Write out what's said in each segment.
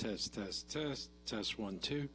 Test, test, test, test 1, 2.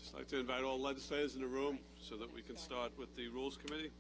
Just like to invite all legislators in the room so that we can start with the Rules Committee.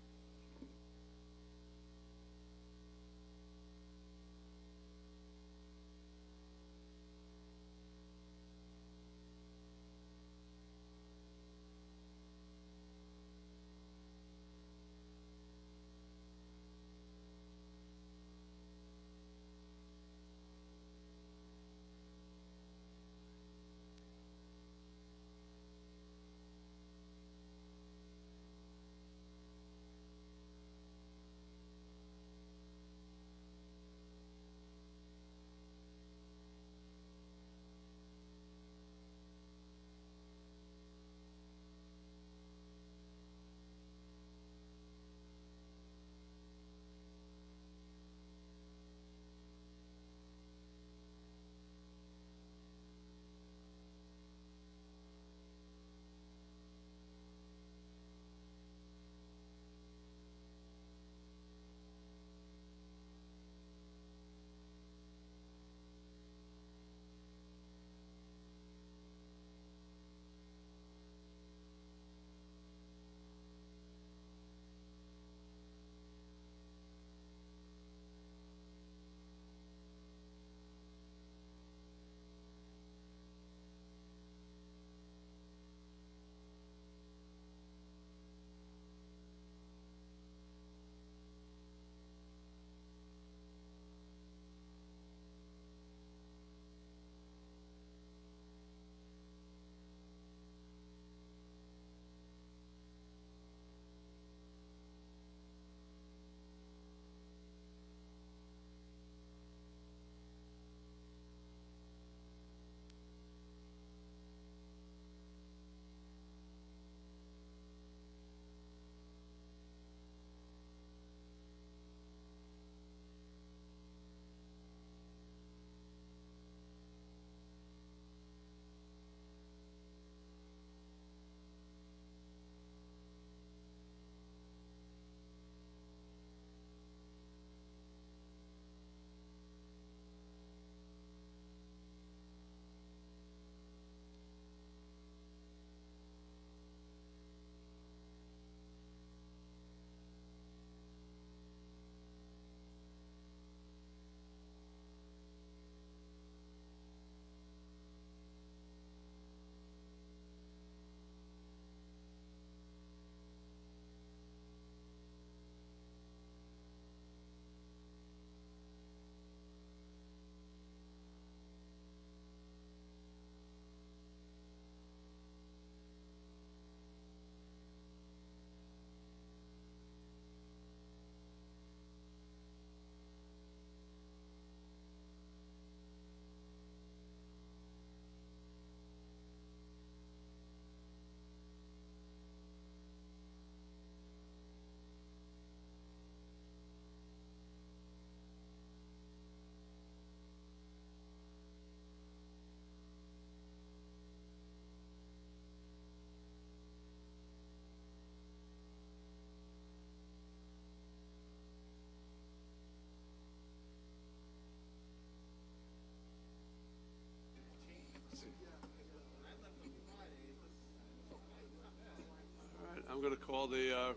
I'm going to call the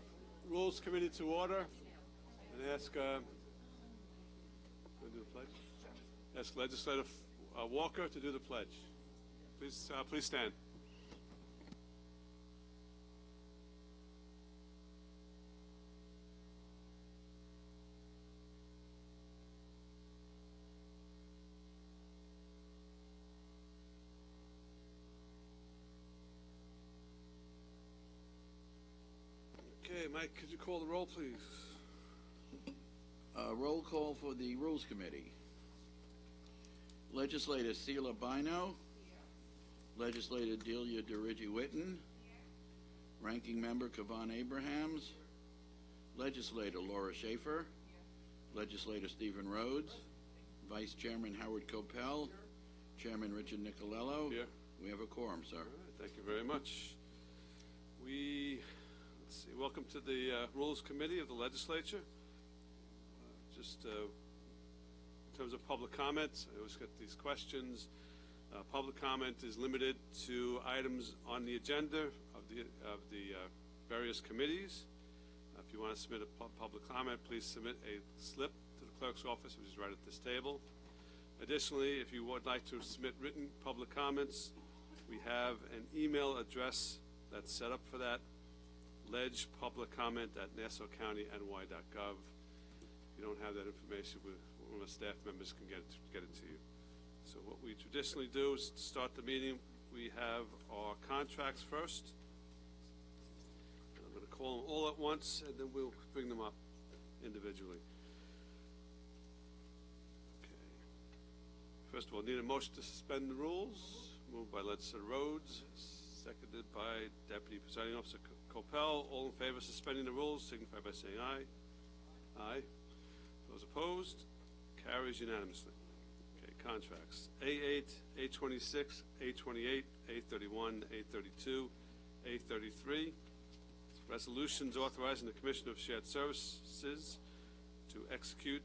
Rules Committee to order and ask, do the pledge? Ask Legislator Walker to do the pledge. Please stand. Okay, Mike, could you call the roll, please? Roll call for the Rules Committee. Legislator Sheila Bino. Legislator Delia DeRigi-Witten. Ranking Member Kavan Abrahams. Legislator Laura Schaefer. Legislator Stephen Rhodes. Vice Chairman Howard Copel. Chairman Richard Nicolello. Here. We have a quorum, sir. All right, thank you very much. Let's see, welcome to the Rules Committee of the Legislature. In terms of public comments, I always get these questions. Public comment is limited to items on the agenda of the various committees. If you want to submit a public comment, please submit a slip to the clerk's office, which is right at this table. Additionally, if you would like to submit written public comments, we have an email address that's set up for that, ledgepubliccomment@nassaucountyny.gov. If you don't have that information, one of the staff members can get it to you. So what we traditionally do is to start the meeting, we have our contracts first. And I'm going to call them all at once, and then we'll bring them up individually. First of all, need a motion to suspend the rules. Moved by Legislator Rhodes, seconded by Deputy Presiding Officer Coppell. All in favor of suspending the rules signify by saying aye. Aye. Those opposed? Carries unanimously. Okay, contracts. A8, A26, A28, A31, A32, A33. Resolutions authorizing the Commissioner of Shared Services to execute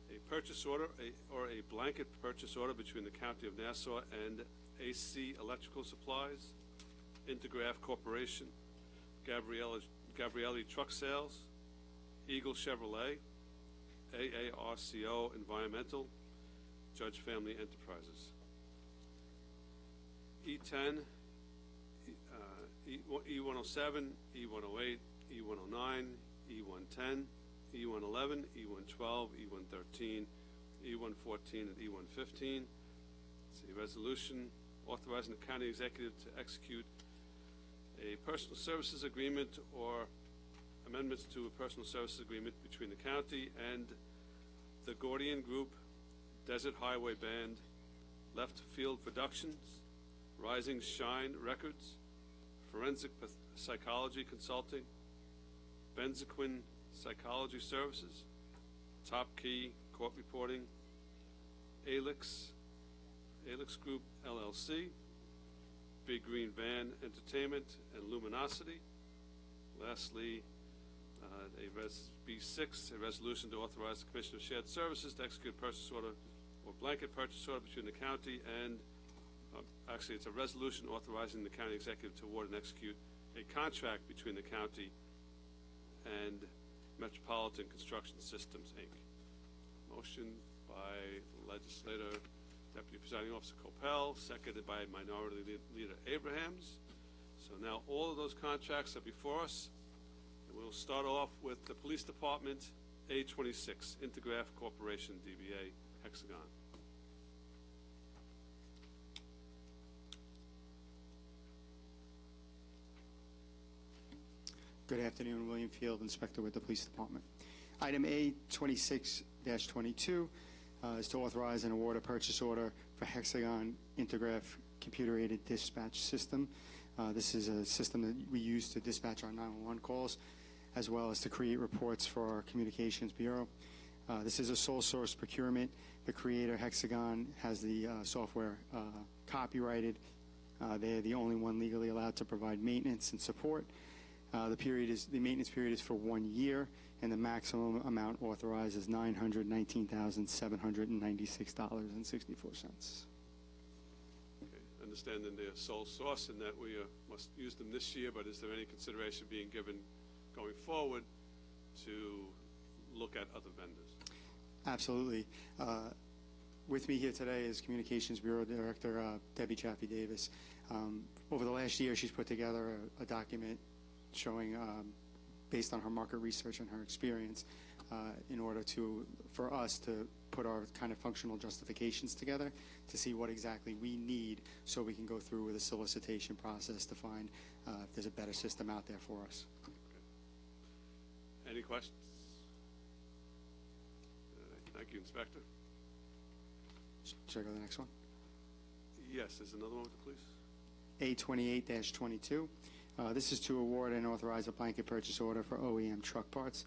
a purchase order or a blanket purchase order between the County of Nassau and AC Electrical Supplies, Intergraph Corporation, Gabrielli Truck Sales, Eagle Chevrolet, AARCO Environmental, Judge Family Enterprises. E10, E107, E108, E109, E110, E111, E112, E113, E114, and E115. It's a resolution authorizing the county executive to execute a personal services agreement or amendments to a personal services agreement between the county and the Gordian Group, Desert Highway Band, Left Field Productions, Rising Shine Records, Forensic Psychology Consulting, Benzequin Psychology Services, Top Key Court Reporting, Alix Group LLC, Big Green Van Entertainment, and Luminosity. Lastly, B6, a resolution to authorize the Commissioner of Shared Services to execute a purchase order or blanket purchase order between the county and, actually it's a resolution authorizing the county executive to award and execute a contract between the county and Metropolitan Construction Systems, Inc. Motion by Legislator Deputy Presiding Officer Coppell, seconded by Minority Leader Abrahams. So now all of those contracts are before us. And we'll start off with the Police Department, A26, Intergraph Corporation, DBA, Hexagon. Good afternoon, William Field, Inspector with the Police Department. Item A26-22 is to authorize and award a purchase order for Hexagon Intergraph Computer-Aided Dispatch System. This is a system that we use to dispatch our 911 calls, as well as to create reports for our Communications Bureau. This is a sole source procurement. The creator, Hexagon, has the software copyrighted. They're the only one legally allowed to provide maintenance and support. The maintenance period is for 1 year, and the maximum amount authorized is $919,796.64. Understanding their sole source and that we must use them this year, but is there any consideration being given going forward to look at other vendors? Absolutely. With me here today is Communications Bureau Director Debbie Chaffee-Davis. Over the last year, she's put together a document showing, based on her market research and her experience, in order for us to put our kind of functional justifications together to see what exactly we need so we can go through with a solicitation process to find if there's a better system out there for us. Okay. Any questions? Thank you, Inspector. Should I go to the next one? Yes, there's another one with the police. A28-22. This is to award and authorize a blanket purchase order for OEM truck parts.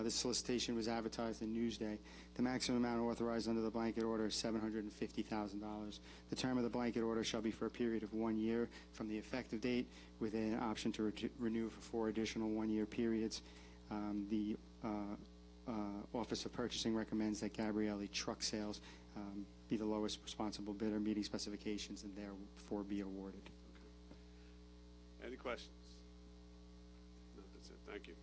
This solicitation was advertised in Newsday. The maximum amount authorized under the blanket order is $750,000. The term of the blanket order shall be for a period of 1 year from the effective date, with an option to renew for 4 additional 1-year periods. The Office of Purchasing recommends that Gabrielli Truck Sales be the lowest responsible bidder meeting specifications and therefore be awarded. Any questions? No, that's it. Thank you.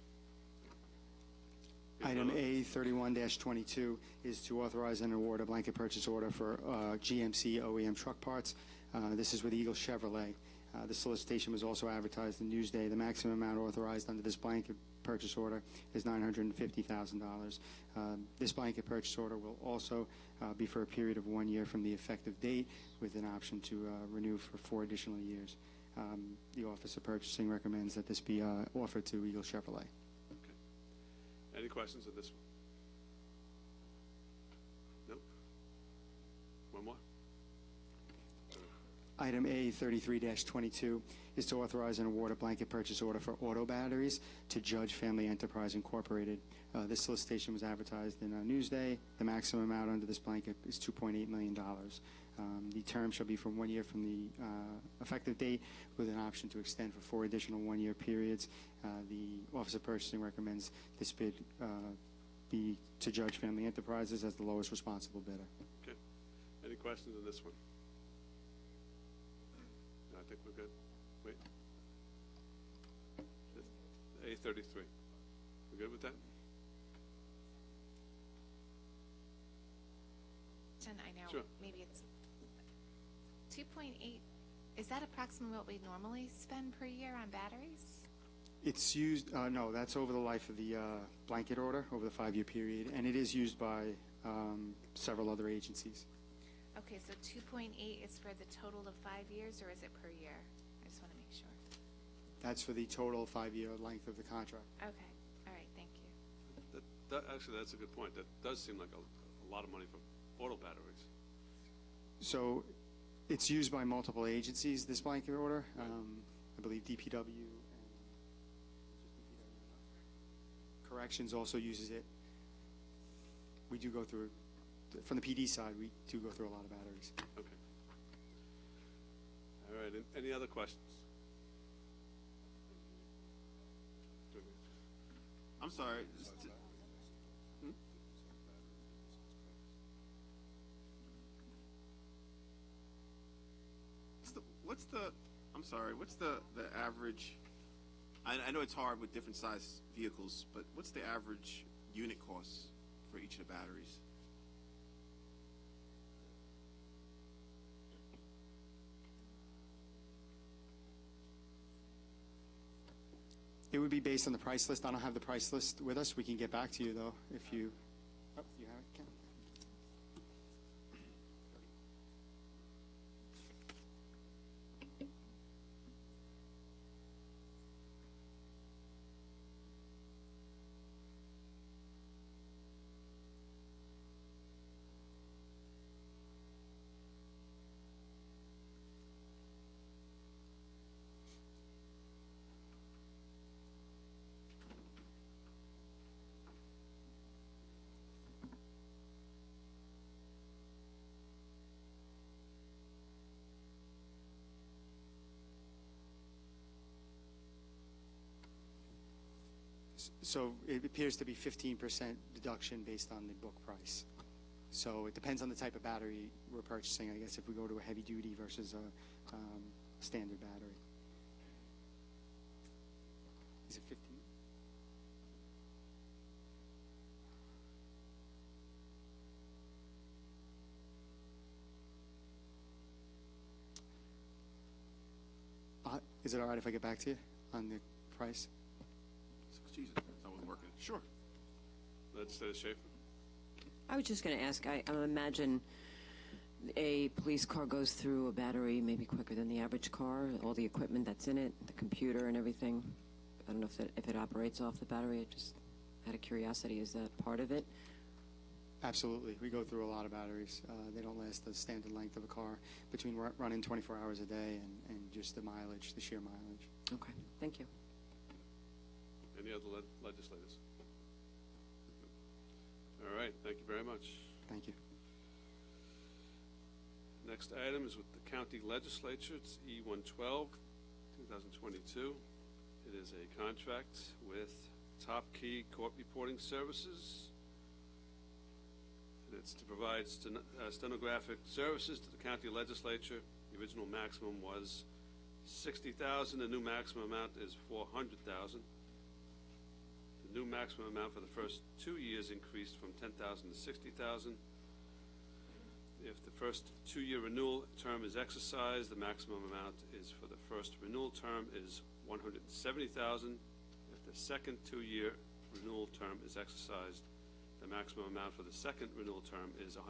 Item A 31-22 is to authorize and award a blanket purchase order for GMC OEM truck parts. This is with Eagle Chevrolet. The solicitation was also advertised in Newsday. The maximum amount authorized under this blanket purchase order is $950,000. This blanket purchase order will also be for a period of 1 year from the effective date, with an option to renew for 4 additional years. The Office of Purchasing recommends that this be offered to Eagle Chevrolet. Any questions on this one? Nope. One more? Item A 33-22 is to authorize and award a blanket purchase order for auto batteries to Judge Family Enterprise Incorporated. This solicitation was advertised in Newsday. The maximum amount under this blanket is $2.8 million. The term shall be for 1 year from the effective date, with an option to extend for 4 additional 1-year periods. The Office of Purchasing recommends this bid be to Judge Family Enterprises as the lowest responsible bidder. Okay. Any questions on this one? No, I think we're good. Wait. A33. We're good with that? I know. Sure. Maybe it's 2.8. Is that approximately what we normally spend per year on batteries? It's used, no, that's over the life of the blanket order, over the 5-year period, and it is used by several other agencies. Okay, so 2.8 is for the total of 5 years, or is it per year? I just want to make sure. That's for the total 5-year length of the contract. Okay. All right. Thank you. Actually, that's a good point. That does seem like a lot of money for auto batteries. So it's used by multiple agencies, this blanket order. I believe DPW and Corrections also uses it. We do go through, from the PD side, we do go through a lot of batteries. Okay. All right. Any other questions? I'm sorry. What's the average, I know it's hard with different size vehicles, but what's the average unit cost for each of the batteries? It would be based on the price list. I don't have the price list with us. We can get back to you, though, if you... Oh, you have it, Ken? So it appears to be 15% deduction based on the book price. So it depends on the type of battery we're purchasing, I guess, if we go to a heavy duty versus a standard battery. Is it 15? Is it all right if I get back to you on the price? Jesus, that wasn't working. Sure. Legislator Schaefer? I was just going to ask, I imagine a police car goes through a battery maybe quicker than the average car, all the equipment that's in it, the computer and everything. I don't know if it operates off the battery. I just out of curiosity, is that part of it? Absolutely. We go through a lot of batteries. They don't last the standard length of a car between running 24 hours a day and just the mileage, the sheer mileage. Okay. Thank you. Any other legislators? All right. Thank you very much. Thank you. Next item is with the county legislature. It's E112, 2022. It is a contract with Top Key Court Reporting Services. It's to provide stenographic services to the county legislature. The original maximum was $60,000. The new maximum amount is $400,000. The new maximum amount for the first 2 years increased from $10,000 to $60,000. If the first 2-year renewal term is exercised, the maximum amount is for the first renewal term is $170,000. If the second 2-year renewal term is exercised, the maximum amount for the second renewal term is $170,000.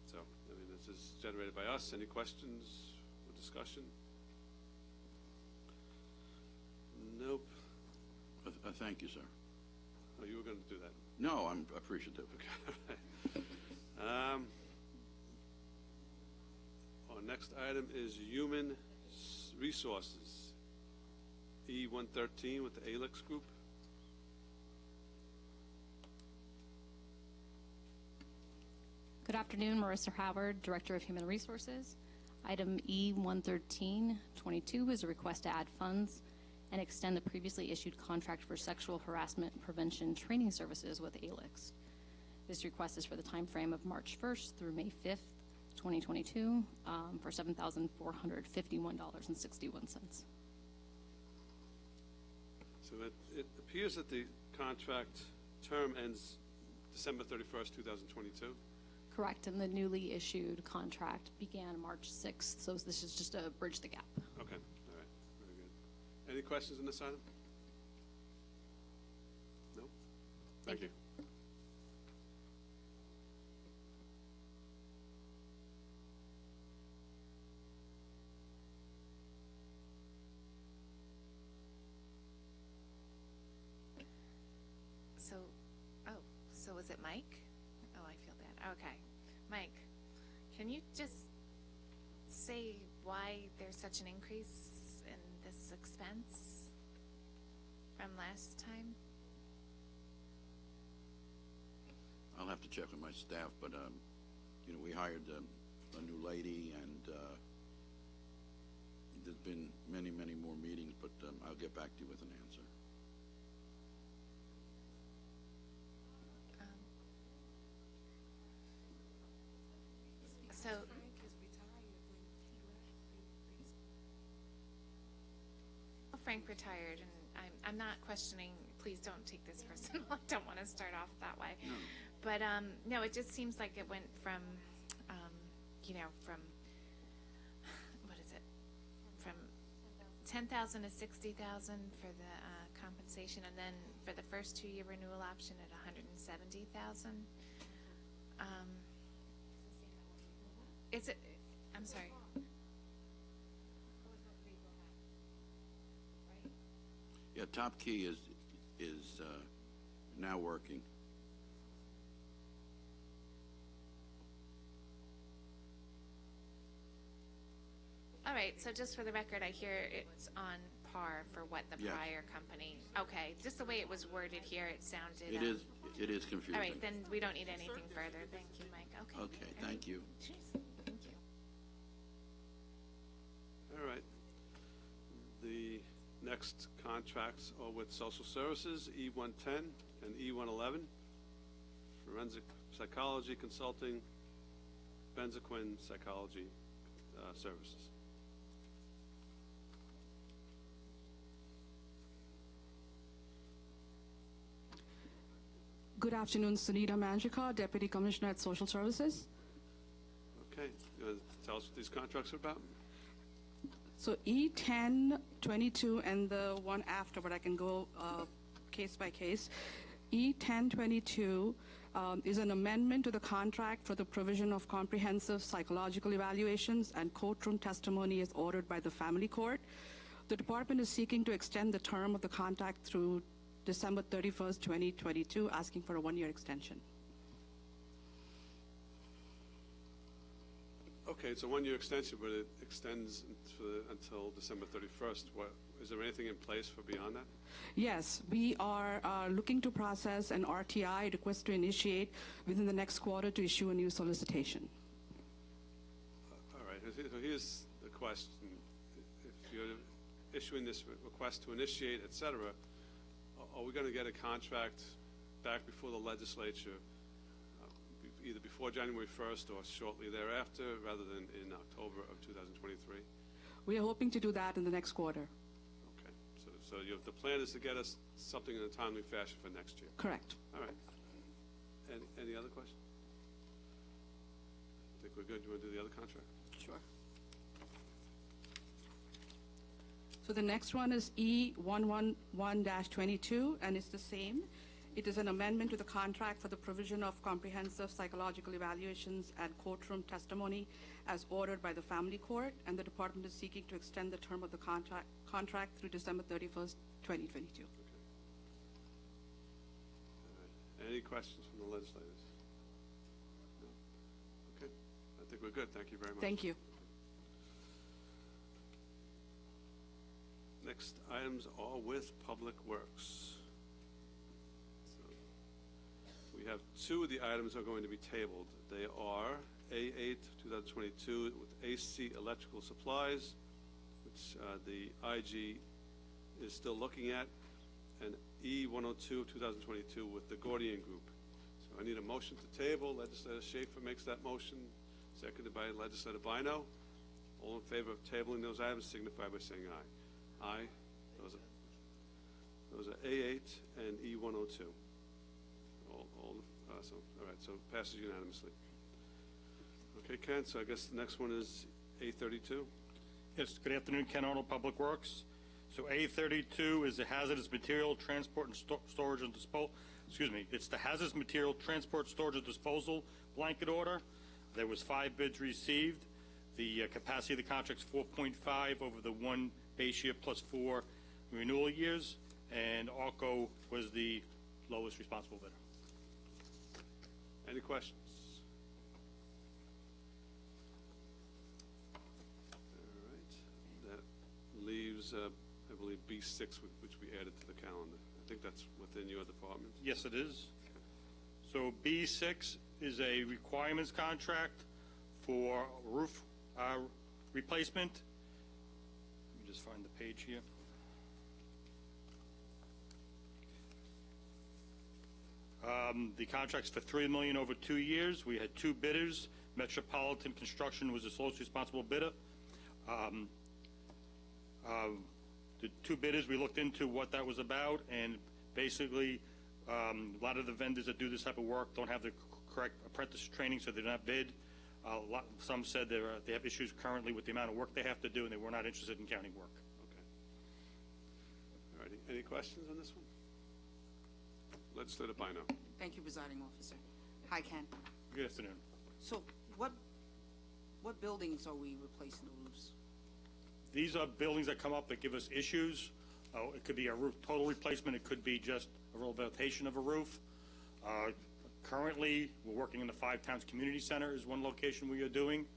So, I mean, this is generated by us. Any questions or discussion? Nope. Thank you, sir. Oh, you were going to do that. No, I'm appreciative. Our next item is human resources. E113 with the ALEX group. Good afternoon, Marissa Howard, Director of Human Resources. Item E113-22 is a request to add funds and extend the previously issued contract for sexual harassment prevention training services with ALEX. This request is for the time frame of March 1st through May 5th, 2022, for $7,451.61. So it appears that the contract term ends December 31st, 2022. Correct, and the newly issued contract began March 6th, so this is just to bridge the gap. Okay, all right, very good. Any questions on this item? No? Thank you. So is it Mike? Oh, I feel bad. Okay. Mike, can you just say why there's such an increase in this expense from last time? I'll have to check with my staff, but, we hired a new lady, and there's been many, many more meetings, but I'll get back to you with an answer. So, Frank retired, and I'm not questioning. Please don't take this personal. I don't want to start off that way. No. But no, it just seems like it went from, from what is it? From 10,000 to 60,000 for the compensation, and then for the first 2-year renewal option at 170,000. Is it? I'm sorry. Yeah, Top Key is now working. All right. So just for the record, I hear it's on par for what the Yes. prior company. Okay. Just the way it was worded here, it sounded. It is confusing. All right. Then we don't need anything further. Thank you, Mike. Okay. Okay, thank you. Jeez. Thank you. All right. The next contracts are with social services, E110 and E111, forensic psychology consulting, benzoquin psychology services. Good afternoon, Sunita Manjika, Deputy Commissioner at Social Services. Okay, you want to tell us what these contracts are about? So E1022 and the one after, but I can go case by case. E1022 is an amendment to the contract for the provision of comprehensive psychological evaluations and courtroom testimony as ordered by the family court. The department is seeking to extend the term of the contract through December 31st, 2022, asking for a 1-year extension. Okay, it's a 1-year extension, but it extends until December 31st. Is there anything in place for beyond that? Yes, we are looking to process an RTI, request to initiate, within the next quarter to issue a new solicitation. All right, so here's the question. If you're issuing this request to initiate, et cetera, are we going to get a contract back before the legislature, either before January 1st or shortly thereafter, rather than in October of 2023? We are hoping to do that in the next quarter. Okay, so the plan is to get us something in a timely fashion for next year? Correct. All right. Any other questions? I think we're good. You want to do the other contract? Sure. So the next one is E111-22, and it's the same. It is an amendment to the contract for the provision of comprehensive psychological evaluations and courtroom testimony as ordered by the family court, and the department is seeking to extend the term of the contract through December 31st, 2022. Okay. All right. Any questions from the legislators? No? Okay. I think we're good. Thank you very much. Thank you. Next items are with Public Works. We have two of the items are going to be tabled. They are A8 2022 with AC Electrical Supplies, which the IG is still looking at, and E102 2022 with the Gordian Group. So I need a motion to table. Legislator Schaefer makes that motion, seconded by Legislator Bino. All in favor of tabling those items signify by saying aye. Aye. Those are A8 and E102. All right, so it passes unanimously. Okay, Ken, so I guess the next one is A32. Yes, good afternoon, Ken Arnold, Public Works. So A32 is the hazardous material transport and storage and disposal. Excuse me, it's the hazardous material transport, storage, and disposal blanket order. There was 5 bids received. The capacity of the contract is 4.5 over the 1 base year plus 4 renewal years, and ARCO was the lowest responsible bidder. Any questions? All right. That leaves, I believe, B6, which we added to the calendar. I think that's within your department. Yes, it is. So B6 is a requirements contract for roof replacement. Let me just find the page here. The contract's for $3 million over 2 years. We had 2 bidders. Metropolitan Construction was the sole responsible bidder. The 2 bidders, we looked into what that was about, and basically a lot of the vendors that do this type of work don't have the correct apprentice training, so they're not bid. Some said they have issues currently with the amount of work they have to do, and they were not interested in counting work. Okay. All righty. Any questions on this one? Legislator Bino. Thank you, Presiding Officer. Hi, Ken. Good afternoon. So what buildings are we replacing the roofs? These are buildings that come up that give us issues. It could be a roof total replacement. It could be just a rehabilitation of a roof. Currently, we're working in the 5 Towns Community Center is one location we are doing.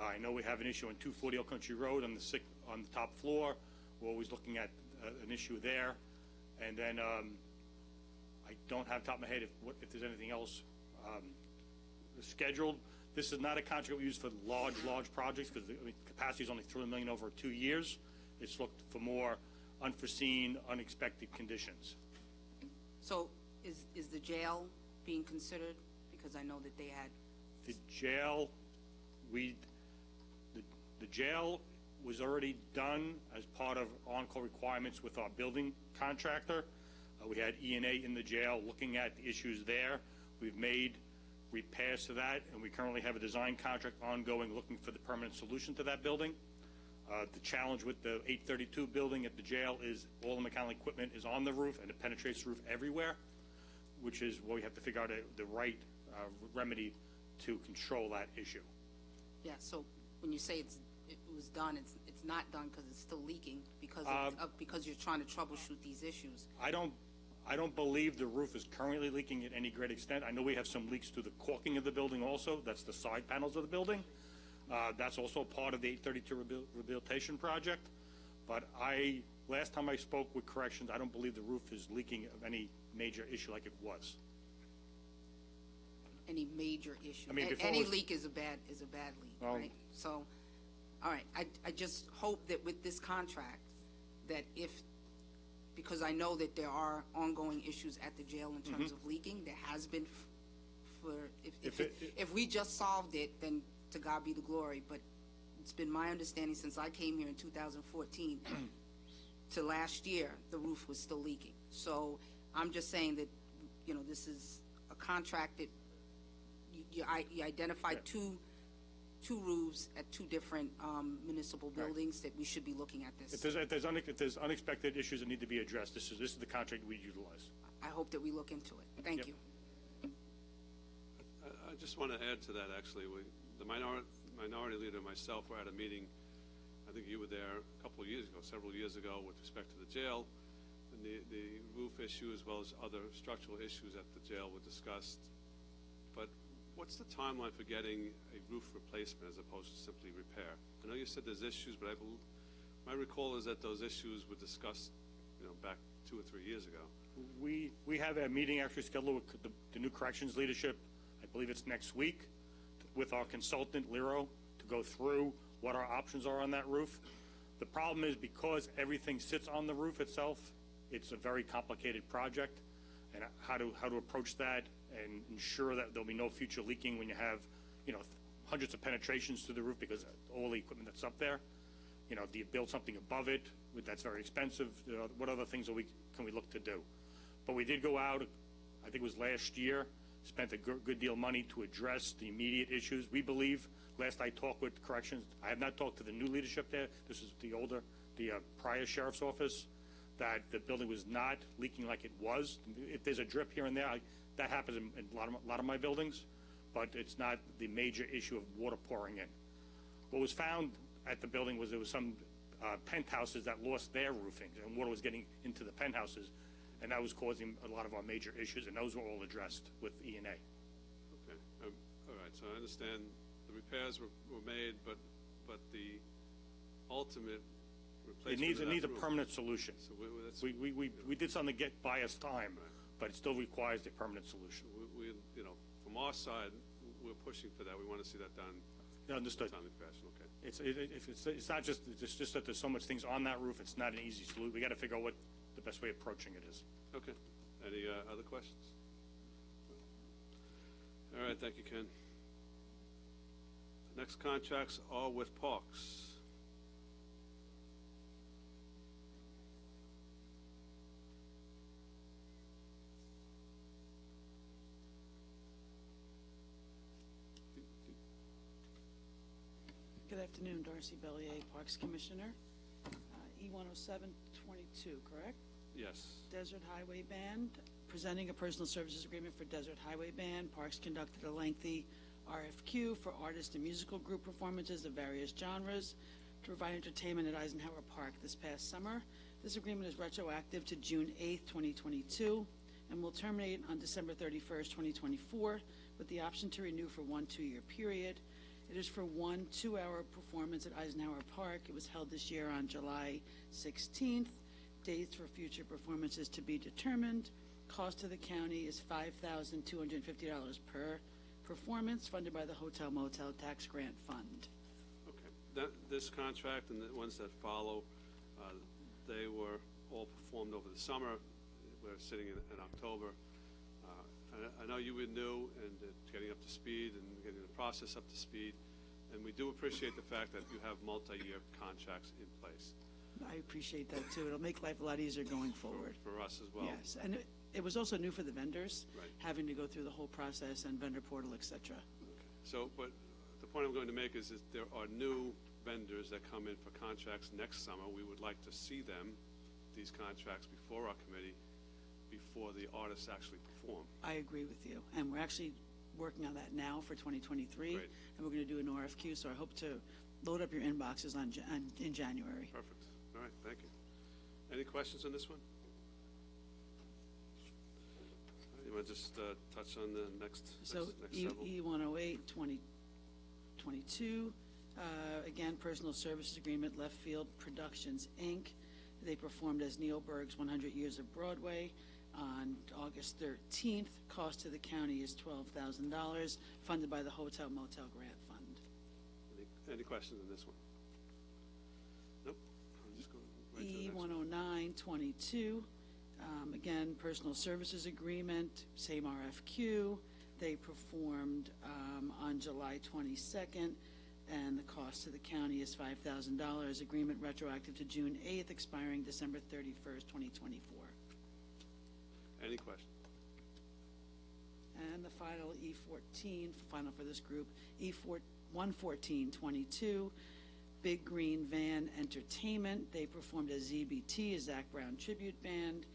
I know we have an issue on 240 Old Country Road on the top floor. We're always looking at an issue there. And then I don't have top of my head if there's anything else scheduled. This is not a contract we use for large projects because the capacity is only $3 million over 2 years. It's looked for more unforeseen, unexpected conditions. So is the jail being considered? Because I know that they had... The jail, the jail was already done as part of on-call requirements with our building contractor. We had E&A in the jail looking at the issues there. We've made repairs to that, and we currently have a design contract ongoing looking for the permanent solution to that building. The challenge with the 832 building at the jail is all the mechanical equipment is on the roof, and it penetrates the roof everywhere, which is where we have to figure out the right remedy to control that issue. Yeah, so when you say it was done, it's not done because it's still leaking because you're trying to troubleshoot these issues. I don't believe the roof is currently leaking at any great extent. I know we have some leaks through the caulking of the building also. That's the side panels of the building. That's also part of the 832 rehabilitation project. But last time I spoke with corrections, I don't believe the roof is leaking of any major issue like it was. Any major issue? I mean, any leak is a bad leak, right? So, all right. I just hope that with this contract, that if because I know that there are ongoing issues at the jail in terms of leaking. There has been if we just solved it, then to God be the glory. But it's been my understanding since I came here in 2014 to last year, the roof was still leaking. So I'm just saying that, you know, this is a contract that you identified two roofs at two different municipal buildings that we should be looking at this. If there's unexpected issues that need to be addressed, this is the contract we utilize. I hope that we look into it. Thank you. I just want to add to that, actually. The minority leader and myself were at a meeting, I think you were there a couple of years ago, several years ago, with respect to the jail. And the roof issue as well as other structural issues at the jail were discussed. But what's the timeline for getting a roof replacement as opposed to simply repair? I know you said there's issues, but my recall is that those issues were discussed, you know, back 2 or 3 years ago. We have a meeting actually scheduled with the new corrections leadership. I believe it's next week, with our consultant Lero, to go through what our options are on that roof. The problem is, because everything sits on the roof itself, it's a very complicated project, and how to approach that and ensure that there'll be no future leaking when you have, you know, hundreds of penetrations to the roof because of all the equipment that's up there. You know, do you build something above it? That's very expensive. You know, what other things can we look to do? But we did go out, I think it was last year, spent a good deal of money to address the immediate issues. We believe, last I talked with corrections, I have not talked to the new leadership there, this is the prior sheriff's office, that the building was not leaking like it was. If there's a drip here and there, that happens in a lot of my buildings, but it's not the major issue of water pouring in. What was found at the building was there was some penthouses that lost their roofing, and water was getting into the penthouses, and that was causing a lot of our major issues, and those were all addressed with E&A. Okay. All right. So I understand the repairs were made, but the ultimate replacement It needs a permanent solution. So we did something to get by us time, but it still requires a permanent solution. we you know, from our side, we're pushing for that. We want to see that done. Understood. Timely fashion. Okay. It's not just that there's so much things on that roof. It's not an easy solution. We got to figure out what the best way of approaching it is. Okay. Any other questions? All right. Thank you, Ken. Next contracts are with Parks. Good afternoon, Darcy Bellier, Parks Commissioner. E-10722, correct? Yes. Desert Highway Band, presenting a personal services agreement for Desert Highway Band. Parks conducted a lengthy RFQ for artist and musical group performances of various genres to provide entertainment at Eisenhower Park this past summer. This agreement is retroactive to June 8th, 2022, and will terminate on December 31st, 2024, with the option to renew for 1 2-year period. It is for 1 2-hour performance at Eisenhower Park. It was held this year on July 16th. Dates for future performances to be determined. Cost to the county is $5,250 per performance, funded by the Hotel Motel Tax Grant Fund. Okay. This contract and the ones that follow, they were all performed over the summer. We're sitting in October. I know you were new and getting up to speed and getting the process up to speed, and we do appreciate the fact that you have multi-year contracts in place. I appreciate that too. It'll make life a lot easier going forward. For us as well. Yes, and it was also new for the vendors, right, having to go through the whole process and vendor portal, etc. Okay. So, but the point I'm going to make is that there are new vendors that come in for contracts next summer. We would like to see them, these contracts, before our committee, before the artists actually perform. I agree with you, and we're actually working on that now for 2023, Great. and we're going to do an RFQ, so I hope to load up your inboxes in January. Perfect. All right, thank you. Any questions on this one? You want to just touch on the next several? E-108, 2022, again, personal services agreement, Left Field Productions, Inc. They performed as Neil Berg's 100 Years of Broadway on August 13th. Cost to the county is $12,000, funded by the Hotel Motel Grant Fund. Any questions on this one? Nope. I'll just go right to the next one. E-109, E922, again, personal services agreement, same RFQ. They performed on July 22nd, and the cost to the county is $5,000. Agreement retroactive to June 8th, expiring December 31st, 2024. Any questions? And the final E14, final for this group, E11422, Big Green Van Entertainment. They performed as ZBT, a Zach Brown tribute band,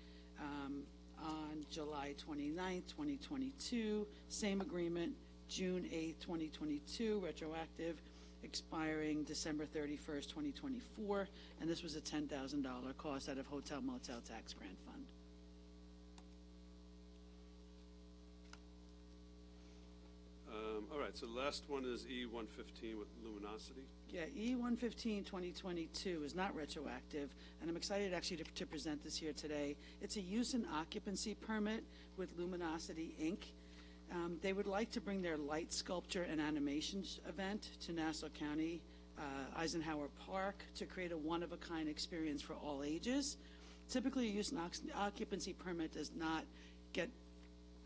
on July 29th, 2022. Same agreement, June 8th, 2022, retroactive, expiring December 31st, 2024. And this was a $10,000 cost out of Hotel Motel Tax Grant Fund. All right, so the last one is E115 with Luminosity. Yeah, E115 2022 is not retroactive, and I'm excited actually to present this here today. It's a use and occupancy permit with Luminosity, Inc. They would like to bring their light sculpture and animations event to Nassau County, Eisenhower Park, to create a one-of-a-kind experience for all ages. Typically, a use and occupancy permit does not get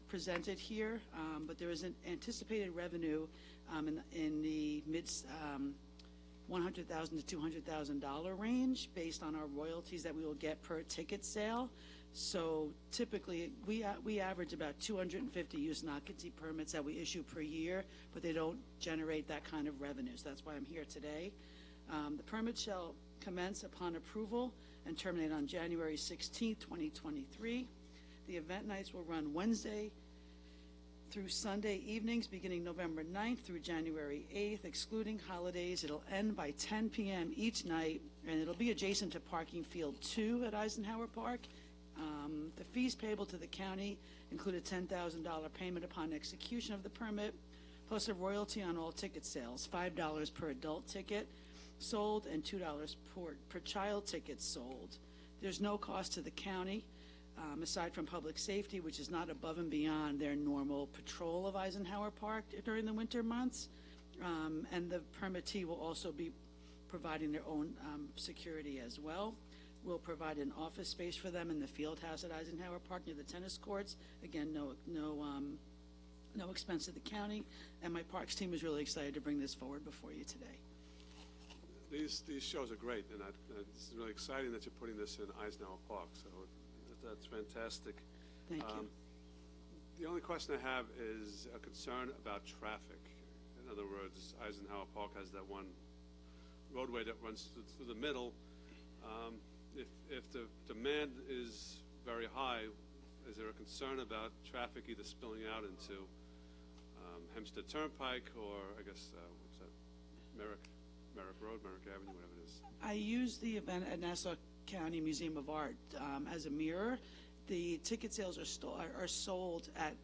presented here, but there is an anticipated revenue in the mid $100,000 to $200,000 range based on our royalties that we will get per ticket sale. So typically, we average about 250 use and occupancy permits that we issue per year, but they don't generate that kind of revenue. So that's why I'm here today. The permit shall commence upon approval and terminate on January 16th, 2023. The event nights will run Wednesday through Sunday evenings, beginning November 9th through January 8th, excluding holidays. It'll end by 10 p.m. each night, and it'll be adjacent to Parking Field 2 at Eisenhower Park. The fees payable to the county include a $10,000 payment upon execution of the permit, plus a royalty on all ticket sales, $5 per adult ticket sold and $2 per child ticket sold. There's no cost to the county. Aside from public safety, which is not above and beyond their normal patrol of Eisenhower Park during the winter months. And the permittee will also be providing their own security as well. We'll provide an office space for them in the field house at Eisenhower Park near the tennis courts. Again, no expense to the county. And my parks team is really excited to bring this forward before you today. These shows are great, and it's really exciting that you're putting this in Eisenhower Park. So that's fantastic. Thank you. The only question I have is a concern about traffic. In other words, Eisenhower Park has that one roadway that runs through the middle. If the demand is very high, is there a concern about traffic either spilling out into Hempstead Turnpike or, I guess, what's that, Merrick Road, Merrick Avenue, whatever it is? I use the event at Nassau County Museum of Art as a mirror. The ticket sales are sold at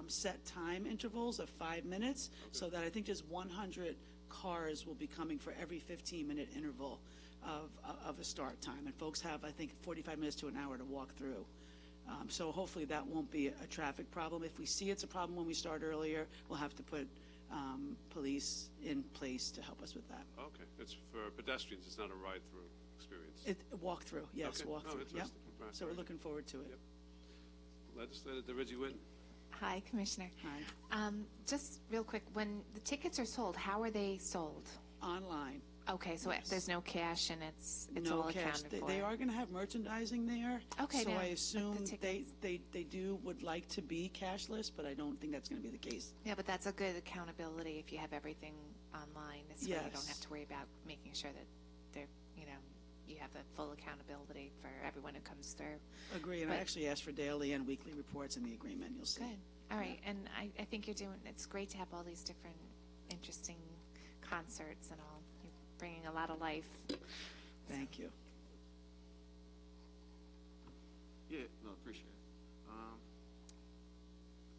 set time intervals of 5 minutes, so that I think just 100 cars will be coming for every 15-minute interval of a start time. And folks have, I think, 45 minutes to an hour to walk through. So hopefully that won't be a traffic problem. If we see it's a problem when we start earlier, we'll have to put police in place to help us with that. Okay, it's for pedestrians, it's not a ride-through experience. Walk through, yes, Okay. walk Oh, through. Yep. interesting. Right, So we're very looking forward to it. Yep. Legislator DeReggie Whitten. Hi, Commissioner. Hi. Just real quick, when the tickets are sold, how are they sold? Online. Okay, so there's no cash and it's No all cash. accounted for. They are going to have merchandising there. Okay, So now, I but the assume tickets- they would like to be cashless, but I don't think that's going to be the case. Yeah, but that's a good accountability if you have everything online. This way you don't Yes. have to worry about making sure that they're, you have the full accountability for everyone who comes through. Agree, and I actually asked for daily and weekly reports in the agreement, you'll see. Good. All right, and I think it's great to have all these different interesting concerts and all. You're bringing a lot of life. Thank you. Yeah, no, appreciate it.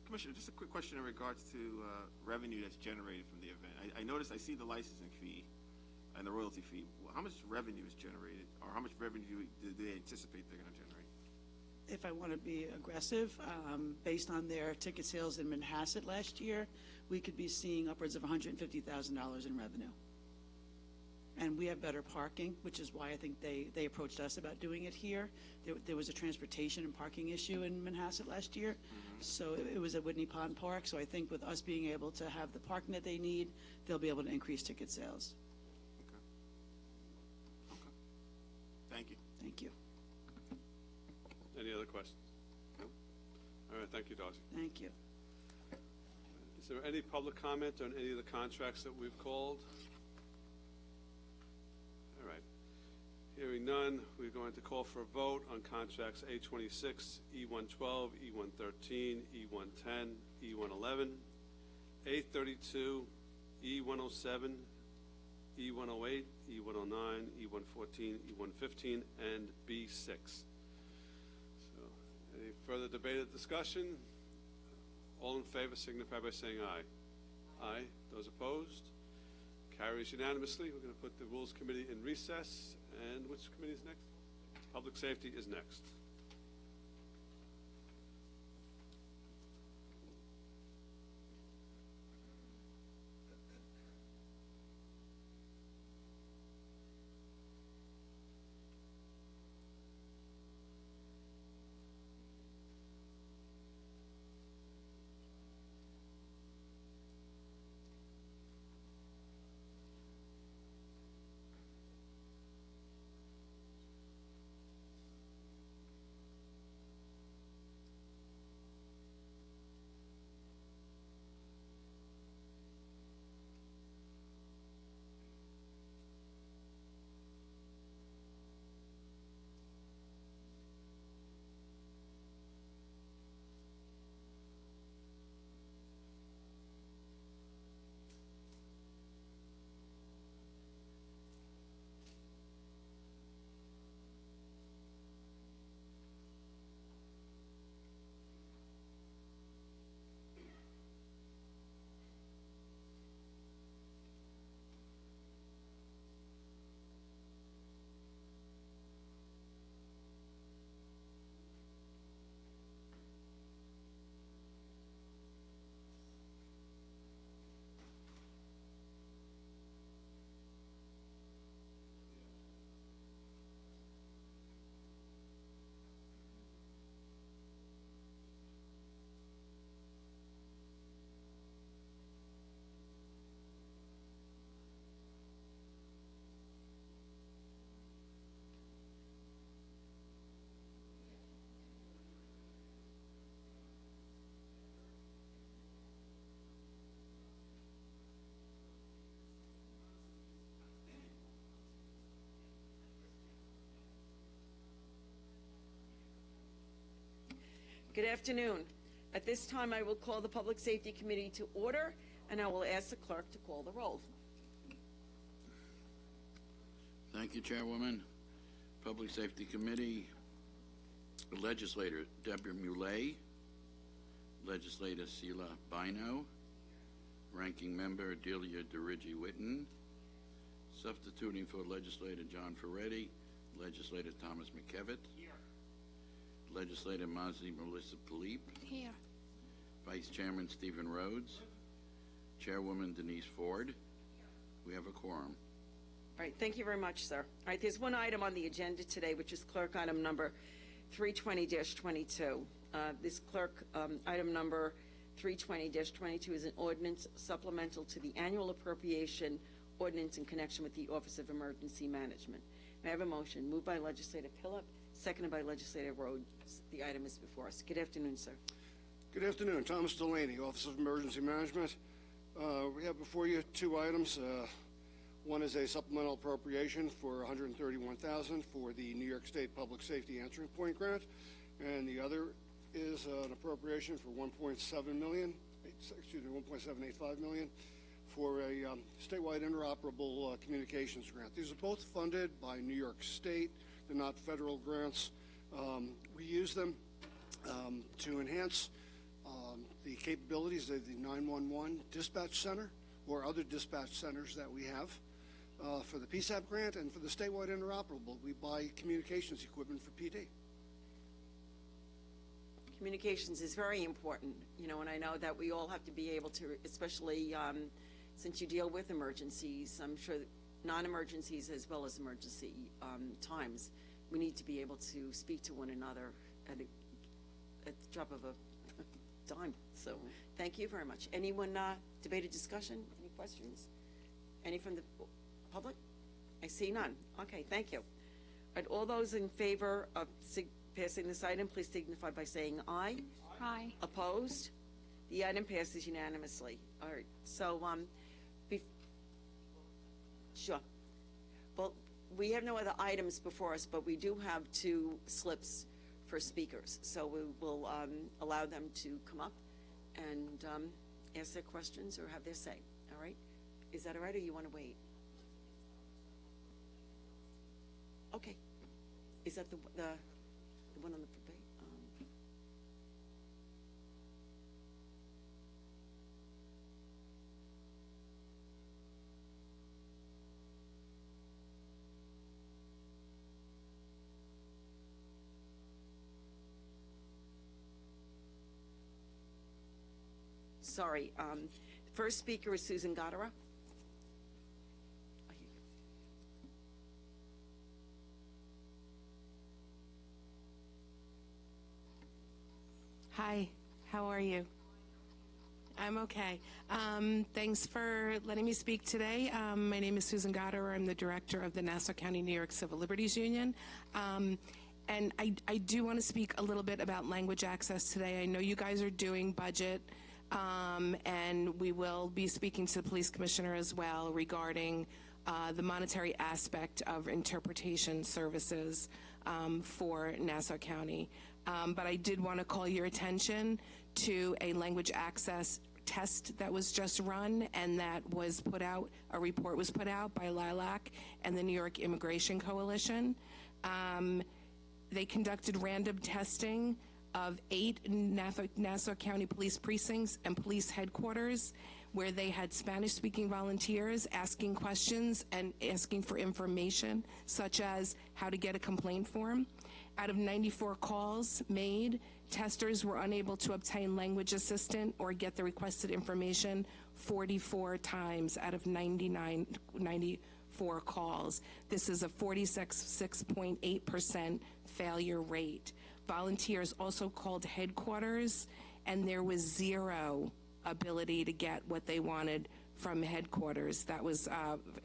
Commissioner, just a quick question in regards to revenue that's generated from the event. I noticed, I see the licensing fee and the royalty fee. How much revenue is generated, or how much revenue do they anticipate they're going to generate? If I want to be aggressive, based on their ticket sales in Manhasset last year, we could be seeing upwards of $150,000 in revenue. and we have better parking, which is why I think they approached us about doing it here. There was a transportation and parking issue in Manhasset last year, so it was at Whitney Pond Park. So I think with us being able to have the parking that they need, they'll be able to increase ticket sales. Okay. Thank you. Thank you. Any other questions? No? All right, thank you, Darcy. Thank you. Is there any public comment on any of the contracts that we've called? All right. Hearing none, we're going to call for a vote on contracts A26, E112, E113, E110, E111, A32, E107, E108, E109, E114, E115, and B6. So, any further debate or discussion? All in favor signify by saying aye. Aye. Those opposed? Carries unanimously. We're going to put the Rules Committee in recess. And which committee is next? Public Safety is next. Good afternoon. At this time, I will call the Public Safety Committee to order, and I will ask the clerk to call the roll. Thank you, Chairwoman. Public Safety Committee, Legislator Deborah Muley, Legislator Sheila Bino, Ranking Member Delia DeRigi-Witten, substituting for Legislator John Ferretti, Legislator Thomas McKevitt, Legislator Mazi Melissa Philippe, Here. Vice Chairman Stephen Rhodes, Chairwoman Denise Ford. We have a quorum. All right, thank you very much, sir. All right, there's one item on the agenda today, which is clerk item number 320-22. This clerk item number 320-22 is an ordinance supplemental to the annual appropriation ordinance in connection with the Office of Emergency Management. May I have a motion? Moved by Legislator Phillip, seconded by Legislator Rhodes. The item is before us. Good afternoon, sir. Good afternoon. Thomas Delaney, Office of Emergency Management. We have before you two items. One is a supplemental appropriation for $131,000 for the New York State Public Safety Answering Point Grant, and the other is an appropriation for $1.785 million for a statewide interoperable communications grant. These are both funded by New York State. They're not federal grants. We use them to enhance the capabilities of the 911 dispatch center or other dispatch centers that we have. For the PSAP grant and for the statewide interoperable, we buy communications equipment for PD. Communications is very important, you know, and I know that we all have to be able to, especially since you deal with emergencies, I'm sure that non-emergencies as well as emergency times, we need to be able to speak to one another at the drop of a dime. So thank you very much. Anyone debate or discussion? Any questions? Any from the public? I see none. Okay, thank you. And all those in favor of passing this item, please signify by saying aye. Aye. Opposed? The item passes unanimously. All right, so, sure. Well, we have no other items before us, but we do have 2 slips for speakers. So we will allow them to come up and ask their questions or have their say. All right? Is that all right, or you want to wait? Okay. Is that the one on the debate? Sorry. First speaker is Susan Goddard. Hi, how are you? I'm okay. Thanks for letting me speak today. My name is Susan Goddard. I'm the director of the Nassau County New York Civil Liberties Union. And I do want to speak a little bit about language access today. I know you guys are doing budget, and we will be speaking to the police commissioner as well regarding the monetary aspect of interpretation services for Nassau County. But I did want to call your attention to a language access test that was just run and that was put out, a report was put out by Lilac and the New York Immigration Coalition. They conducted random testing of 8 Nassau County police precincts and police headquarters where they had Spanish-speaking volunteers asking questions and asking for information, such as how to get a complaint form. Out of 94 calls made, testers were unable to obtain language assistant or get the requested information 44 times out of 94 calls. This is a 46.8% failure rate. Volunteers also called headquarters, and there was 0 ability to get what they wanted from headquarters. That was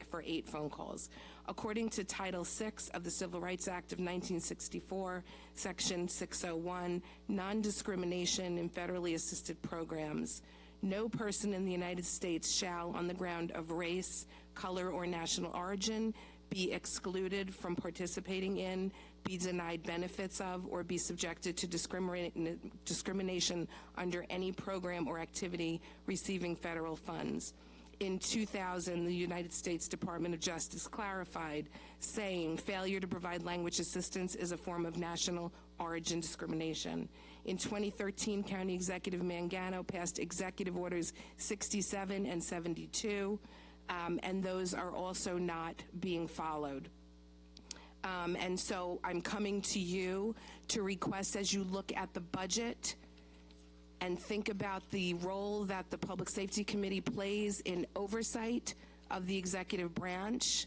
for 8 phone calls. According to Title VI of the Civil Rights Act of 1964, Section 601, non-discrimination in federally assisted programs, no person in the United States shall, on the ground of race, color, or national origin, be excluded from participating in, be denied benefits of, or be subjected to discrimination under any program or activity receiving federal funds. In 2000, the United States Department of Justice clarified, saying failure to provide language assistance is a form of national origin discrimination. In 2013, County Executive Mangano passed Executive Orders 67 and 72, and those are also not being followed. And so I'm coming to you to request, as you look at the budget and think about the role that the Public Safety Committee plays in oversight of the executive branch,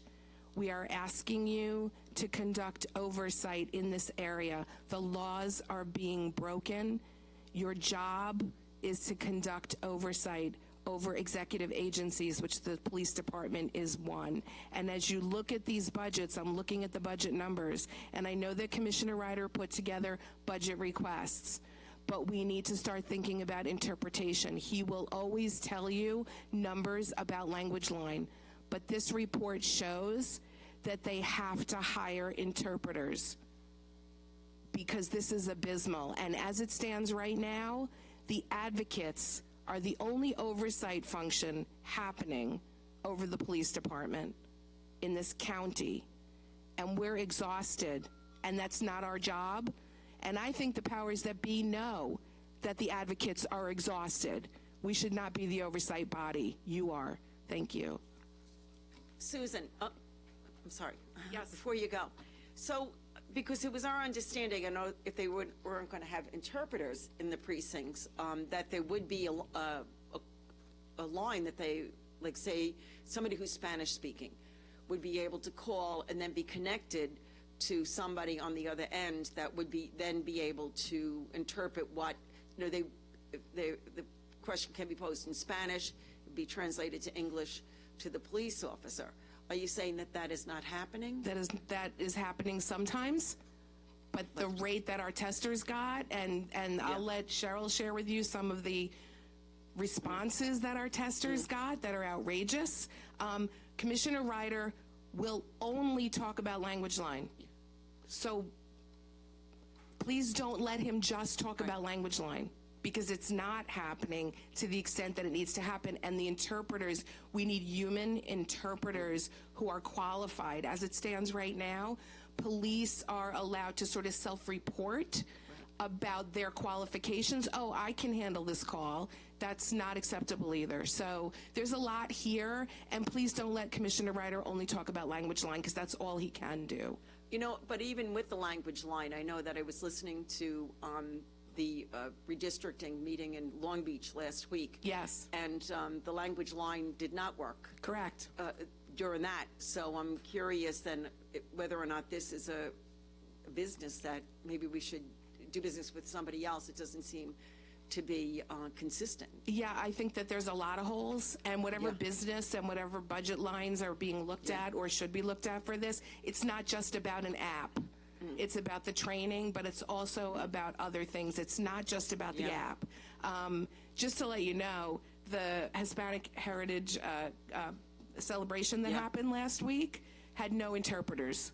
we are asking you to conduct oversight in this area. The laws are being broken. Your job is to conduct oversight over executive agencies, which the police department is one. And as you look at these budgets, I'm looking at the budget numbers, and I know that Commissioner Ryder put together budget requests, but we need to start thinking about interpretation. He will always tell you numbers about language line, but this report shows that they have to hire interpreters because this is abysmal. And as it stands right now, the advocates are the only oversight function happening over the police department in this county. And we're exhausted, and that's not our job. And I think the powers that be know that the advocates are exhausted. We should not be the oversight body. You are. Thank you. Susan, I'm sorry. Yes. Before you go. So, because it was our understanding, I know if they weren't going to have interpreters in the precincts, that there would be a line that they, like say, somebody who's Spanish speaking would be able to call and then be connected to somebody on the other end that would then be able to interpret what, the question can be posed in Spanish, be translated to English to the police officer. Are you saying that that is not happening? That is happening sometimes, but the rate that our testers got, and I'll let Cheryl share with you some of the responses that our testers got that are outrageous. Commissioner Ryder will only talk about language line. So please don't let him just talk about language line, because it's not happening to the extent that it needs to happen. And the interpreters, we need human interpreters who are qualified. As it stands right now, police are allowed to sort of self-report about their qualifications. Oh, I can handle this call. That's not acceptable either. So there's a lot here, and please don't let Commissioner Ryder only talk about language line, because that's all he can do. But even with the language line, I know that I was listening to the redistricting meeting in Long Beach last week. Yes. And the language line did not work. Correct. During that. So I'm curious then whether or not this is a business that maybe we should do business with somebody else. It doesn't seem to be consistent. Yeah, I think that there's a lot of holes, and whatever business and whatever budget lines are being looked at or should be looked at for this, it's not just about an app. It's about the training, but it's also about other things. It's not just about the app. Just to let you know, the Hispanic Heritage celebration that happened last week had no interpreters.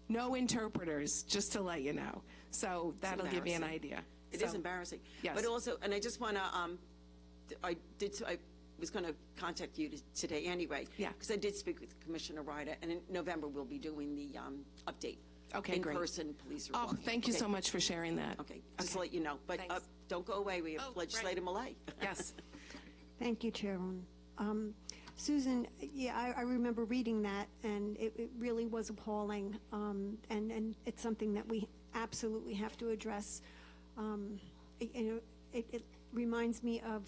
No interpreters, just to let you know. So that'll give you an idea. It is embarrassing. Yes. But also, and I just want to, I was going to contact you today anyway. Yeah. Because I did speak with Commissioner Ryder, and in November we'll be doing the update. Okay, great. In-person police report. Oh, thank you so much for sharing that. Okay, just to let you know. But don't go away. We have legislative Malay. Yes. Thank you, Chairwoman. Susan, yeah, I remember reading that, and it really was appalling, and it's something that we absolutely have to address. It reminds me of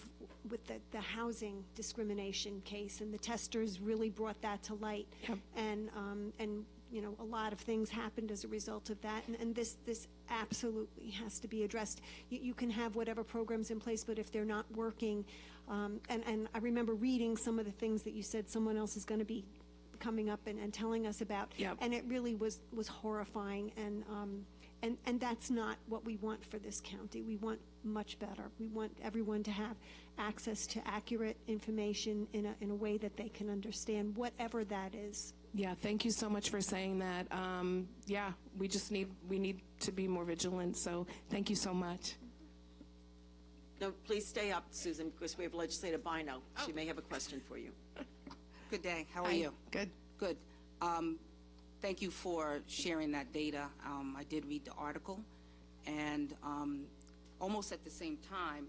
with the housing discrimination case, and the testers really brought that to light. Yep. And a lot of things happened as a result of that, and this absolutely has to be addressed. You can have whatever programs in place, but if they're not working, and I remember reading some of the things that you said someone else is going to be coming up and telling us about, and it really was horrifying, and that's not what we want for this county. We want much better. We want everyone to have access to accurate information in a way that they can understand, whatever that is. Yeah, thank you so much for saying that. Yeah, we need to be more vigilant, so thank you so much. No, please stay up, Susan, because we have Legislator Bino. She may have a question for you. Good day. How are you? Good. Good. Thank you for sharing that data. I did read the article, and almost at the same time,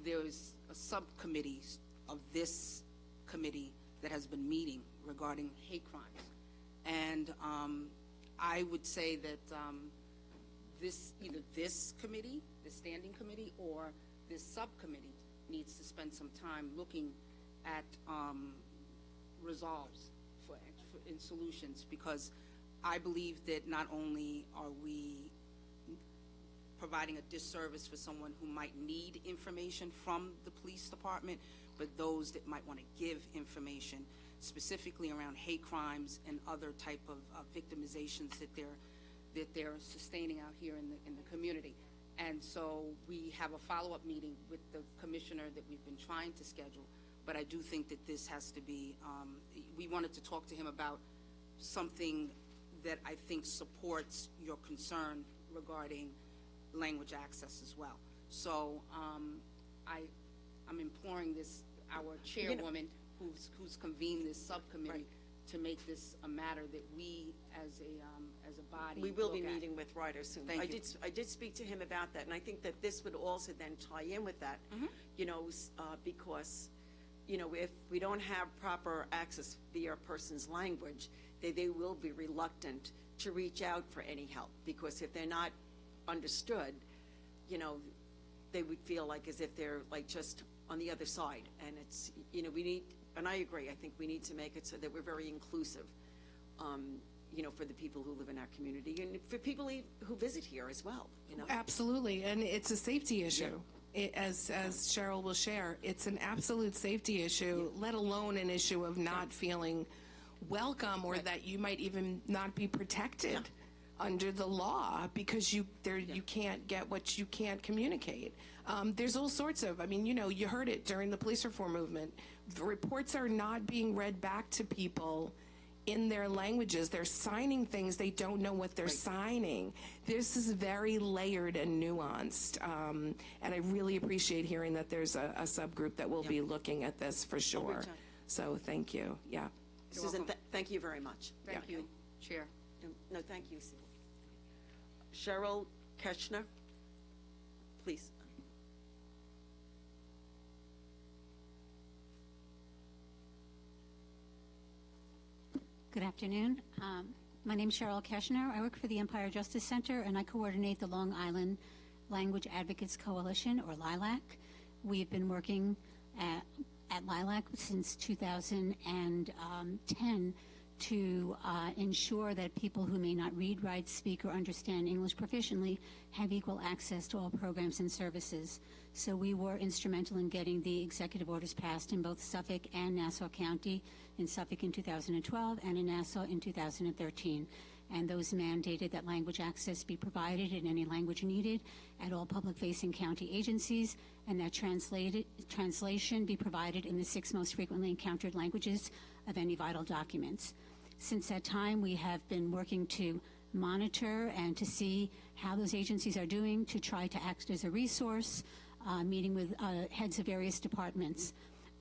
there is a subcommittee of this committee that has been meeting regarding hate crimes. And I would say that either this committee, the standing committee, or this subcommittee needs to spend some time looking at resolves in solutions, because I believe that not only are we providing a disservice for someone who might need information from the police department, but those that might want to give information specifically around hate crimes and other type of victimizations that they're sustaining out here in the community. And so we have a follow-up meeting with the commissioner that we've been trying to schedule, but I do think that this has to be, we wanted to talk to him about something that I think supports your concern regarding language access as well. So I'm imploring our chairwoman who's convened this subcommittee to make this a matter that we as a body We will look be at. meeting with Ryder soon. Thank you. I did speak to him about that, and I think that this would also then tie in with that, because, if we don't have proper access via a person's language, they will be reluctant to reach out for any help, because if they're not understood, they would feel like as if they're like just on the other side. And it's, we need, and I agree, I think we need to make it so that we're very inclusive for the people who live in our community and for people who visit here as well, Absolutely, and it's a safety issue. As Cheryl will share, it's an absolute safety issue, let alone an issue of not feeling welcome or that you might even not be protected under the law because you can't get what you can't communicate. There's all sorts of, you heard it during the police reform movement. The reports are not being read back to people in their languages. They're signing things they don't know what they're signing. This is very layered and nuanced, and I really appreciate hearing that there's a subgroup that will be looking at this for sure. So thank you. Yeah. Susan, thank you very much. Thank you, Chair. No, thank you, Sue. Cheryl Keshner, please. Good afternoon. My name is Cheryl Keshner. I work for the Empire Justice Center, and I coordinate the Long Island Language Advocates Coalition, or LILAC. We've been working at LILAC since 2010 to ensure that people who may not read, write, speak, or understand English proficiently have equal access to all programs and services. So we were instrumental in getting the executive orders passed in both Suffolk and Nassau County, in Suffolk in 2012 and in Nassau in 2013. And those mandated that language access be provided in any language needed at all public-facing county agencies, and that translation be provided in the 6 most frequently encountered languages of any vital documents. Since that time, we have been working to monitor and to see how those agencies are doing, to try to act as a resource, meeting with heads of various departments.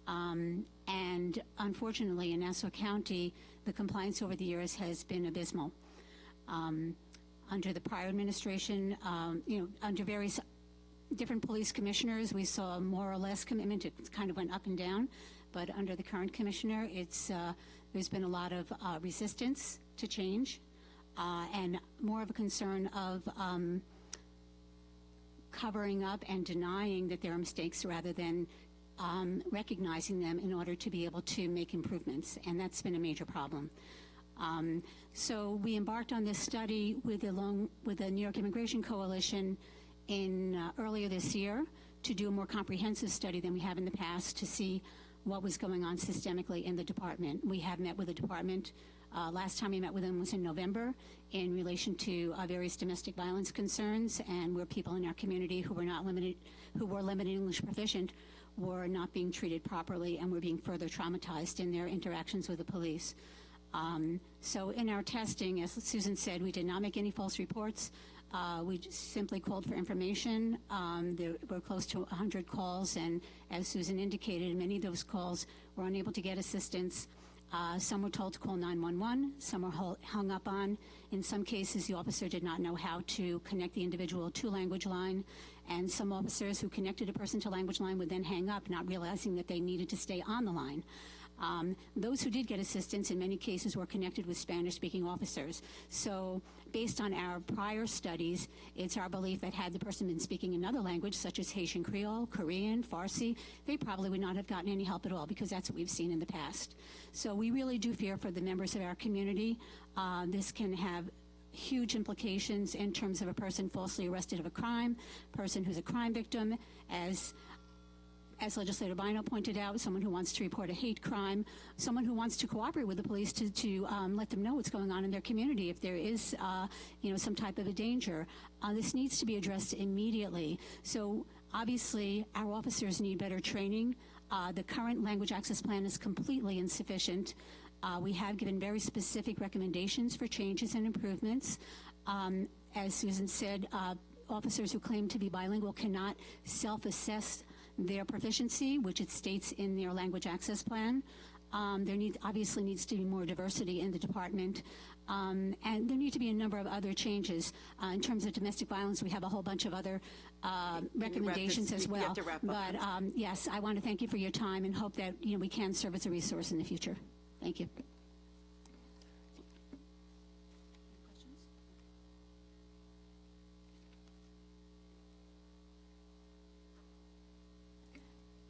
And unfortunately, in Nassau County, the compliance over the years has been abysmal. Under the prior administration, under various different police commissioners, we saw more or less commitment. It kind of went up and down. But under the current commissioner, there's been a lot of resistance to change and more of a concern of covering up and denying that there are mistakes rather than recognizing them in order to be able to make improvements, and that's been a major problem. So we embarked on this study along with the New York Immigration Coalition earlier this year to do a more comprehensive study than we have in the past to see what was going on systemically in the department. We have met with the department. Last time we met with them was in November in relation to various domestic violence concerns, and where people in our community who were limited English proficient were not being treated properly and were being further traumatized in their interactions with the police. So in our testing, as Susan said, we did not make any false reports. We just simply called for information. There were close to 100 calls, and as Susan indicated, many of those calls were unable to get assistance. Some were told to call 911. Some were hung up on. In some cases, the officer did not know how to connect the individual to language line, and some officers who connected a person to language line would then hang up, not realizing that they needed to stay on the line. Those who did get assistance in many cases were connected with Spanish-speaking officers. So based on our prior studies, it's our belief that had the person been speaking another language, such as Haitian Creole, Korean, Farsi, they probably would not have gotten any help at all, because that's what we've seen in the past. So we really do fear for the members of our community. This can have huge implications in terms of a person falsely arrested of a crime, person who's a crime victim, as Legislator Bino pointed out, someone who wants to report a hate crime, someone who wants to cooperate with the police to let them know what's going on in their community if there is, some type of a danger. This needs to be addressed immediately. So obviously, our officers need better training. The current language access plan is completely insufficient. We have given very specific recommendations for changes and improvements. As Susan said, officers who claim to be bilingual cannot self-assess their proficiency, which it states in their language access plan. Obviously needs to be more diversity in the department. And there need to be a number of other changes. In terms of domestic violence, we have a whole bunch of other recommendations as well. But yes, I want to thank you for your time and hope that we can serve as a resource in the future. Thank you.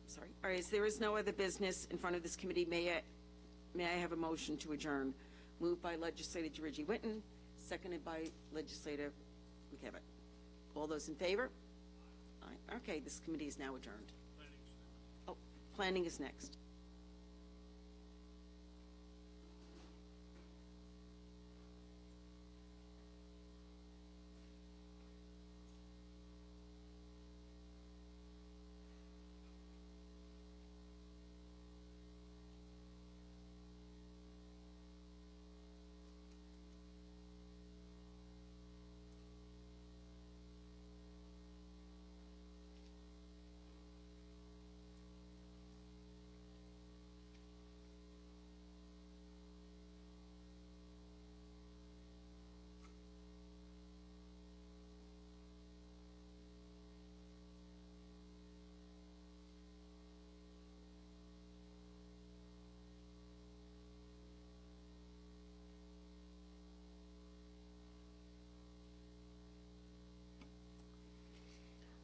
Sorry. All right, as there is no other business in front of this committee, may I have a motion to adjourn? Moved by Legislator Dirigi Whitten, seconded by Legislator McKevitt. All those in favor? Aye. Okay, this committee is now adjourned. Oh, planning is next.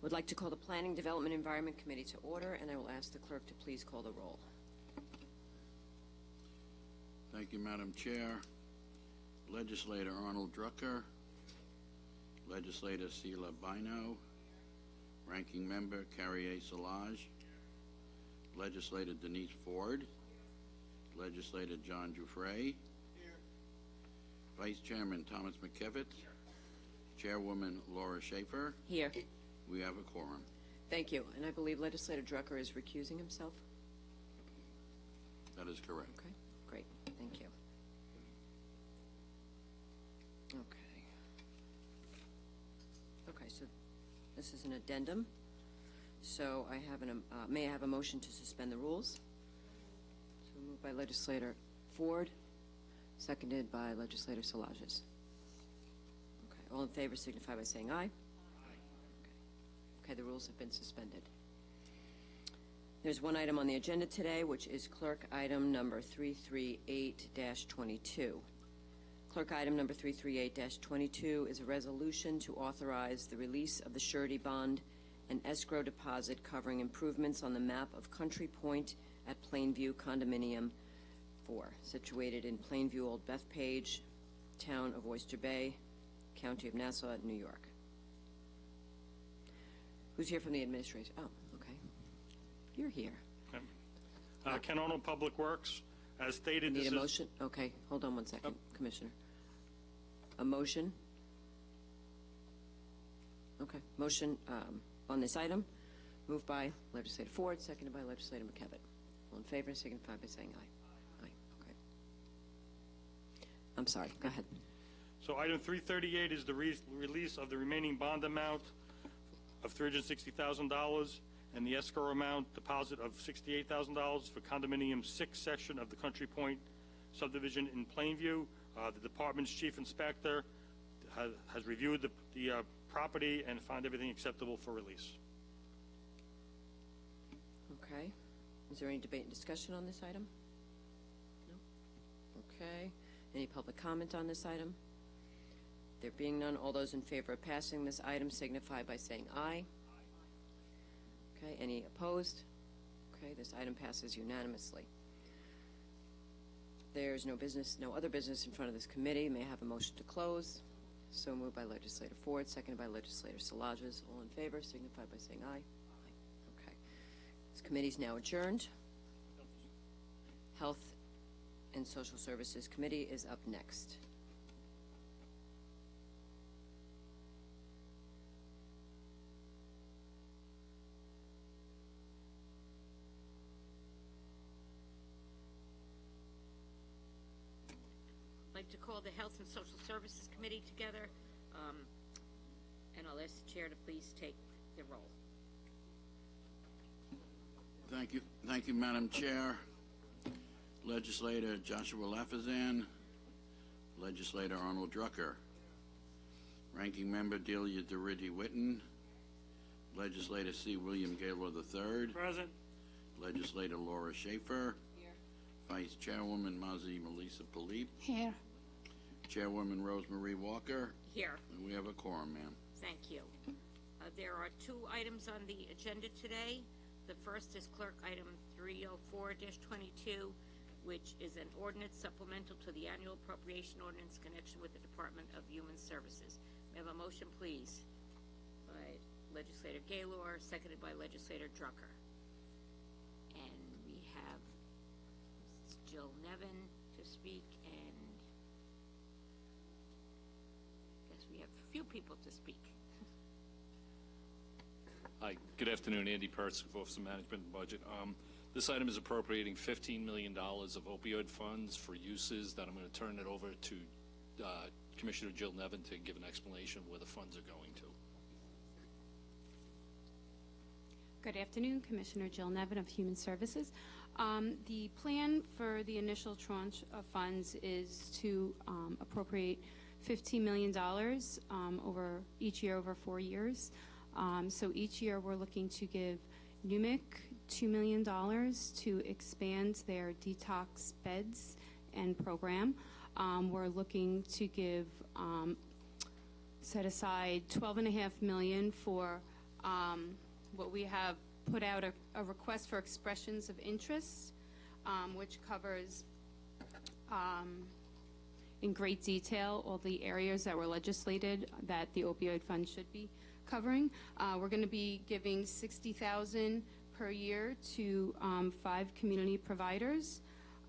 Would like to call the Planning, Development, Environment Committee to order, and I will ask the clerk to please call the roll. Thank you, Madam Chair. Legislator Arnold Drucker, Legislator Sheila Bino, Ranking Member Carrier Solage, Legislator Denise Ford, Legislator John Giuffre, Vice Chairman Thomas McKevitt, Chairwoman Laura Schaefer. Here. We have a quorum. Thank you. And I believe Legislator Drucker is recusing himself? That is correct. Okay, great. Thank you. Okay. Okay, so this is an addendum. So I have may I have a motion to suspend the rules? So moved by Legislator Ford, seconded by Legislator Solages. Okay, all in favor signify by saying aye. Okay, the rules have been suspended. There's one item on the agenda today, which is clerk item number 338-22. Clerk item number 338-22 is a resolution to authorize the release of the surety bond and escrow deposit covering improvements on the map of Country Point at Plainview Condominium 4, situated in Plainview, Old Bethpage, Town of Oyster Bay, County of Nassau, New York. Who's here from the administration? Oh, okay. You're here. Ken Arnold, Public Works. As stated, Need a motion? Okay, hold on one second, Commissioner. A motion? Okay, motion on this item, moved by Legislator Ford, seconded by Legislator McKevitt. All in favor, signify by saying aye. Aye, okay. I'm sorry, go ahead. So item 338 is the release of the remaining bond amount of $360,000 and the escrow amount deposit of $68,000 for condominium 6 section of the Country Point subdivision in Plainview. The department's chief inspector has reviewed the property and found everything acceptable for release. Okay. Is there any debate and discussion on this item? No? Okay. Any public comment on this item? There being none, all those in favor of passing this item signify by saying aye. Okay, any opposed? Okay, this item passes unanimously. There's no other business in front of this committee. May I have a motion to close? So moved by Legislator Ford, seconded by Legislator Solages. All in favor signify by saying aye. Aye. Okay. This committee is now adjourned. Health and Social Services Committee is up next. I'd like to call the Health and Social Services Committee together, and I'll ask the chair to please take the roll. Thank you. Thank you, Madam Chair. Legislator Joshua Lafazan, Legislator Arnold Drucker, Ranking Member Delia Dirigi Whitten, Legislator C. William Gaylord III. Present. Legislator Laura Schaefer. Here. Vice Chairwoman Mazi Melissa Palip. Here. Chairwoman Rosemarie Walker. Here. And we have a quorum, ma'am. Thank you. There are 2 items on the agenda today. The first is clerk item 304-22. which is an ordinance supplemental to the annual appropriation ordinance in connection with the Department of Human Services. May I have a motion, please? By Legislator Gaylor, seconded by Legislator Drucker. And we have Ms. Jill Nevin to speak, and I guess we have a few people to speak. Hi, good afternoon. Andy Pertz, Office of Management and Budget. This item is appropriating $15 million of opioid funds for uses that I'm going to turn it over to Commissioner Jill Nevin to give an explanation of where the funds are going to. Good afternoon, Commissioner Jill Nevin of Human Services. The plan for the initial tranche of funds is to appropriate $15 million over each year over 4 years. So each year we're looking to give NUMIC $2 million to expand their detox beds and program. We're looking to give, set aside $12.5 million for what we have put out a request for expressions of interest, which covers in great detail all the areas that were legislated that the opioid fund should be covering. We're going to be giving $60,000 per year to 5 community providers,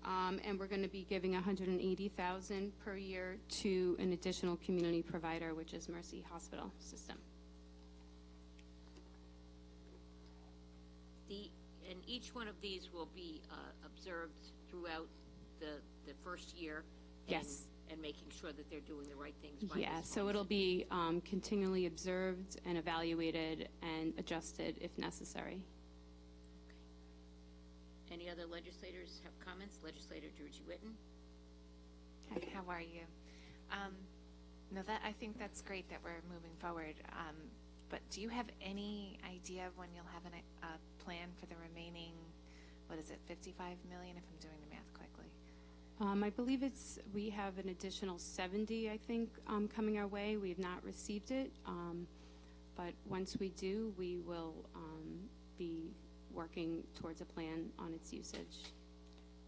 and we're going to be giving $180,000 per year to an additional community provider, which is Mercy Hospital System. And each one of these will be observed throughout the first year. Yes. And making sure that they're doing the right things. By Yeah, so it'll be continually observed and evaluated and adjusted if necessary. Okay. Any other legislators have comments? Legislator Georgie Whitten. Hi, how are you? No, I think that's great that we're moving forward. But do you have any idea of when you'll have a plan for the remaining, what is it, $55 million, if I'm doing the math quickly? I believe we have an additional 70, I think, coming our way. We have not received it, but once we do, we will be working towards a plan on its usage.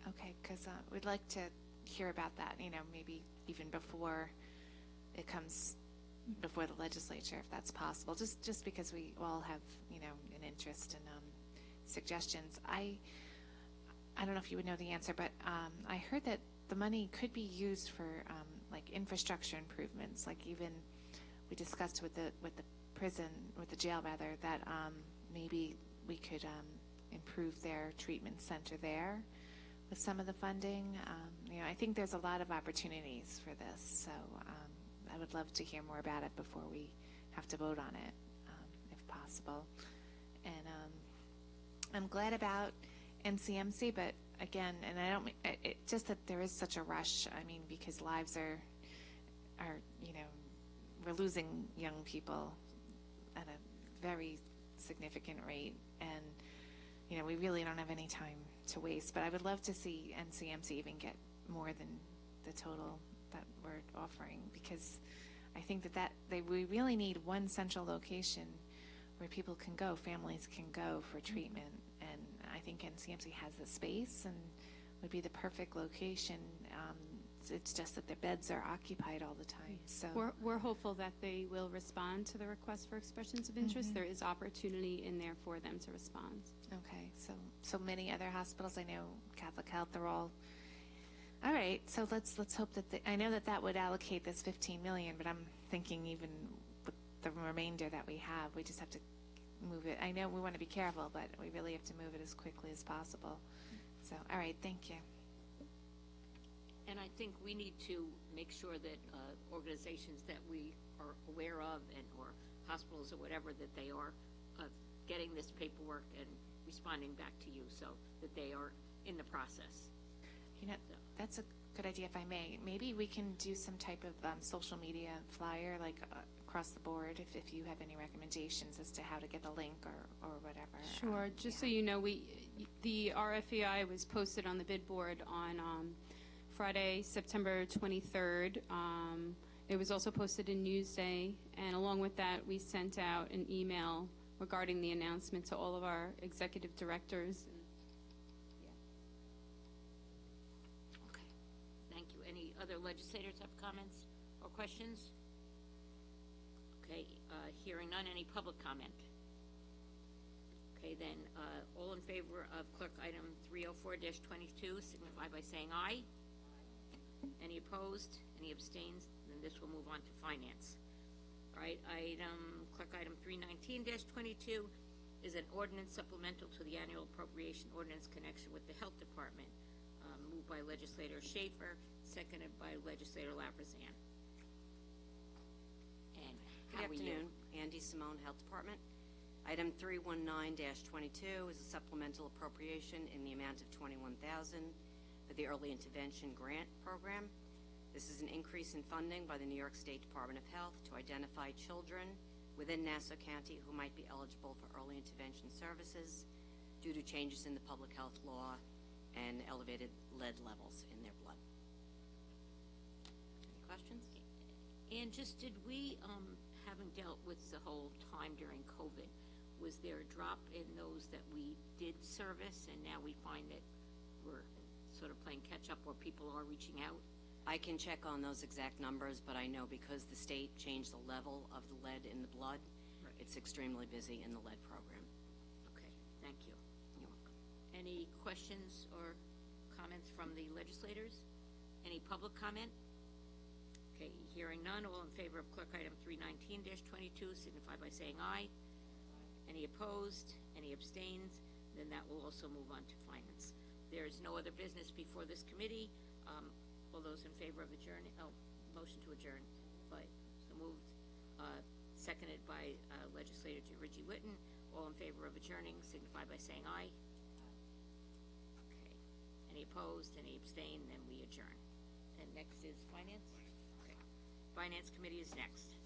Okay, because we'd like to hear about that, maybe even before it comes before the legislature, if that's possible, just because we all have, an interest in suggestions. I don't know if you would know the answer, but I heard that the money could be used for like infrastructure improvements. Like even we discussed with the jail rather, that maybe we could improve their treatment center there with some of the funding. I think there's a lot of opportunities for this, so I would love to hear more about it before we have to vote on it, if possible. And I'm glad about NCMC, but again, and I don't, just that there is such a rush. I mean, because lives are, we're losing young people at a very significant rate, and we really don't have any time to waste. But I would love to see NCMC even get more than the total that we're offering, because I think we really need one central location where people can go, families can go for treatment. And I think NCMC has the space and would be the perfect location. It's just that the beds are occupied all the time. So we're hopeful that they will respond to the request for expressions of interest. There is opportunity in there for them to respond. Okay, so many other hospitals, I know Catholic Health, they're all right. So let's hope that I know that would allocate this $15 million, but I'm thinking even with the remainder that we have, we just have to move it. I know we want to be careful, but we really have to move it as quickly as possible. So, all right, thank you. And I think we need to make sure that organizations that we are aware of or hospitals or whatever, that they are getting this paperwork and responding back to you so that they are in the process. That's a good idea, if I may. Maybe we can do some type of social media flyer, like across the board, if you have any recommendations as to how to get the link or whatever. Sure. Just so you know, the RFEI was posted on the bid board on Friday, September 23rd. It was also posted in Newsday, and along with that, we sent out an email regarding the announcement to all of our executive directors. other legislators have comments or questions? Okay, hearing none, any public comment? Okay, then, all in favor of clerk item 304-22 signify by saying aye. Any opposed? Any abstains? Then this will move on to finance. All right, clerk item 319-22 is an ordinance supplemental to the annual appropriation ordinance connection with the health department. Moved by legislator Schaefer, seconded by legislator Lafrezan. And Good how are you? afternoon, Andy Simone, Health Department. Item 319-22 is a supplemental appropriation in the amount of $21,000 for the Early Intervention Grant Program. This is an increase in funding by the New York State Department of Health to identify children within Nassau County who might be eligible for early intervention services due to changes in the public health law and elevated lead levels in their blood. Any questions? And just did we, having dealt with the whole time during COVID, was there a drop in those that we did service and now we find that we're sort of playing catch up or people are reaching out? I can check on those exact numbers, but I know because the state changed the level of the lead in the blood, it's extremely busy in the lead program. Okay, thank you. You're welcome. Any questions or comments from the legislators? Any public comment? Okay, hearing none, all in favor of clerk item 319-22 signify by saying aye. Any opposed? Any abstains? Then that will also move on to finance. There is no other business before this committee. All those in favor of adjourning, motion to adjourn, so moved, seconded by legislator Reggie Whitten. All in favor of adjourning signify by saying aye. Okay. Any opposed? Any abstain? Then we adjourn. And next is finance. Okay. Finance committee is next.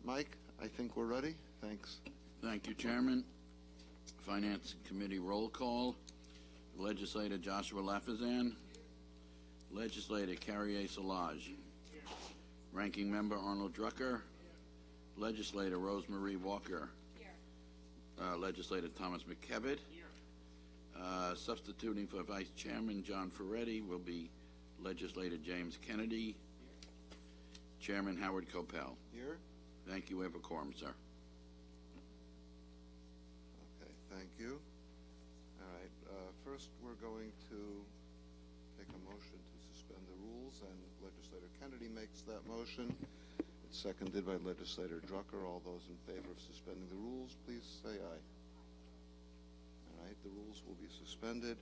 Mike, I think we're ready. Thanks. Thank you, Chairman. Finance Committee roll call. Legislator Joshua Lafazan. Legislator Carrier Solage. Ranking Member Arnold Drucker. Legislator Rosemarie Walker. Legislator Thomas McKevitt. Substituting for Vice Chairman John Ferretti will be Legislator James Kennedy. Chairman Howard Copel. Here? Thank you. We have a quorum, sir. Okay, thank you. All right, first we're going to take a motion to suspend the rules, and Legislator Kennedy makes that motion. It's seconded by Legislator Drucker. All those in favor of suspending the rules, please say aye. All right, the rules will be suspended.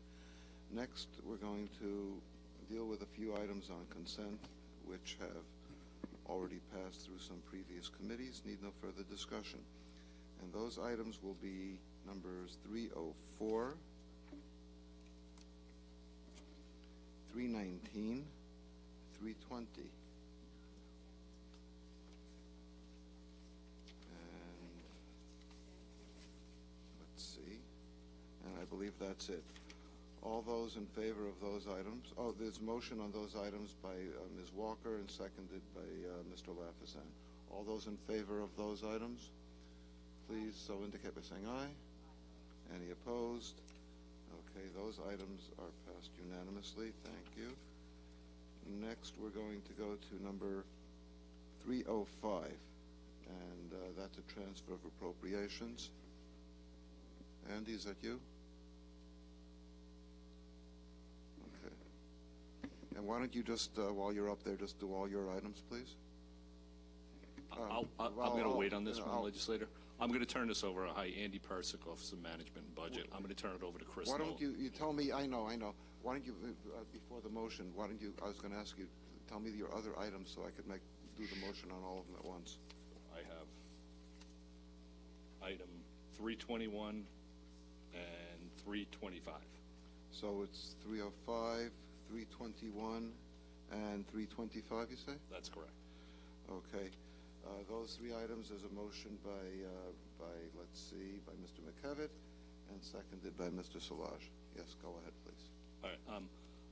Next, we're going to deal with a few items on consent, which have already passed through some previous committees, need no further discussion. And those items will be numbers 304, 319, 320. And let's see. And I believe that's it. All those in favor of those items, oh, there's motion on those items by Ms. Walker and seconded by Mr. Lafazan. All those in favor of those items, please so indicate by saying aye. Any opposed? Okay, those items are passed unanimously. Thank you. Next, we're going to go to number 305, and that's a transfer of appropriations. Andy, is that you? Okay. And why don't you just, while you're up there, just do all your items, please? I'm going to wait on this one, Legislator. I'm going to turn this over. Hi, Andy Persick, Office of Management and Budget. I'm going to turn it over to Chris Why Nolan. don't you tell me, I know. Why don't you, before the motion, why don't you, I was going to ask you, tell me your other items so I could do the motion on all of them at once. I have item 321 and 325. So it's 305, 321, and 325, you say? That's correct. Okay. Those three items, there's a motion by let's see, by Mr. McKevitt, and seconded by Mr. Solage. Yes, go ahead, please. All right.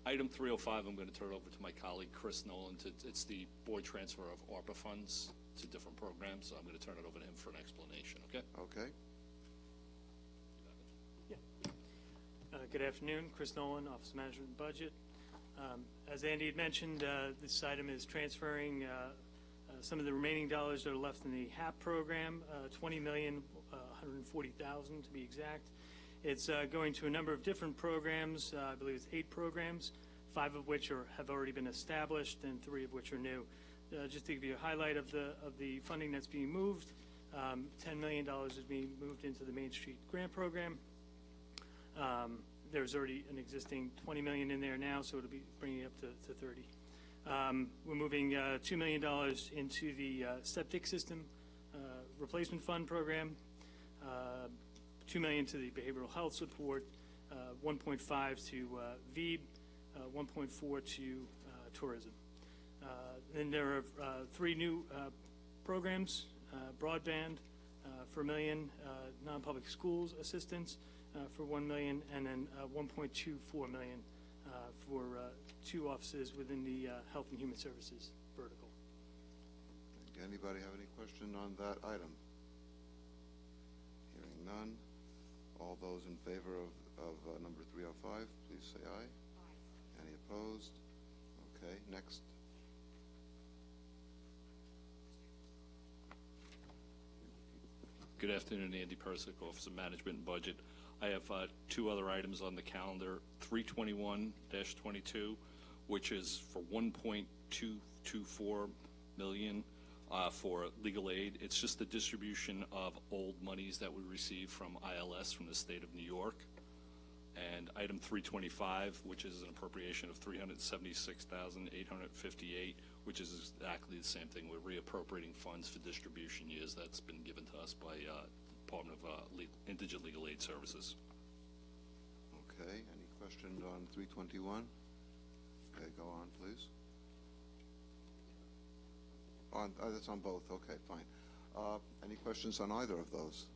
Item 305, I'm going to turn it over to my colleague, Chris Nolan. It's the board transfer of ARPA funds to different programs, so I'm going to turn it over to him for an explanation, okay? Okay. Good afternoon. Chris Nolan, Office of Management and Budget. As Andy had mentioned, this item is transferring some of the remaining dollars that are left in the HAP program, $20,140,000 to be exact. It's going to a number of different programs. I believe it's 8 programs, 5 of which have already been established and 3 of which are new. Just to give you a highlight of the funding that's being moved, $10 million is being moved into the Main Street Grant Program. There's already an existing $20 million in there now, so it'll be bringing it up to 30. We're moving $2 million into the septic system replacement fund program, $2 million to the behavioral health support, 1.5 to VEB, 1.4 to tourism. Then there are 3 new programs, broadband for $1 million, non-public schools assistance for $1 million, and then 1.24 million for 2 offices within the Health and Human Services vertical. Anybody have any question on that item? Hearing none. All those in favor of number 305, please say aye. Aye. Any opposed? Okay, next. Good afternoon, Andy Persick, Office of Management and Budget. I have 2 other items on the calendar, 321-22, which is for $1.224 million for legal aid. It's just the distribution of old monies that we received from ILS from the state of New York. And item 325, which is an appropriation of $376,858, which is exactly the same thing. We're reappropriating funds for distribution years that's been given to us by Department of Indigent Legal Aid Services. Okay, any questions on 321? Okay, go on, please. That's on both. Okay, fine. Any questions on either of those?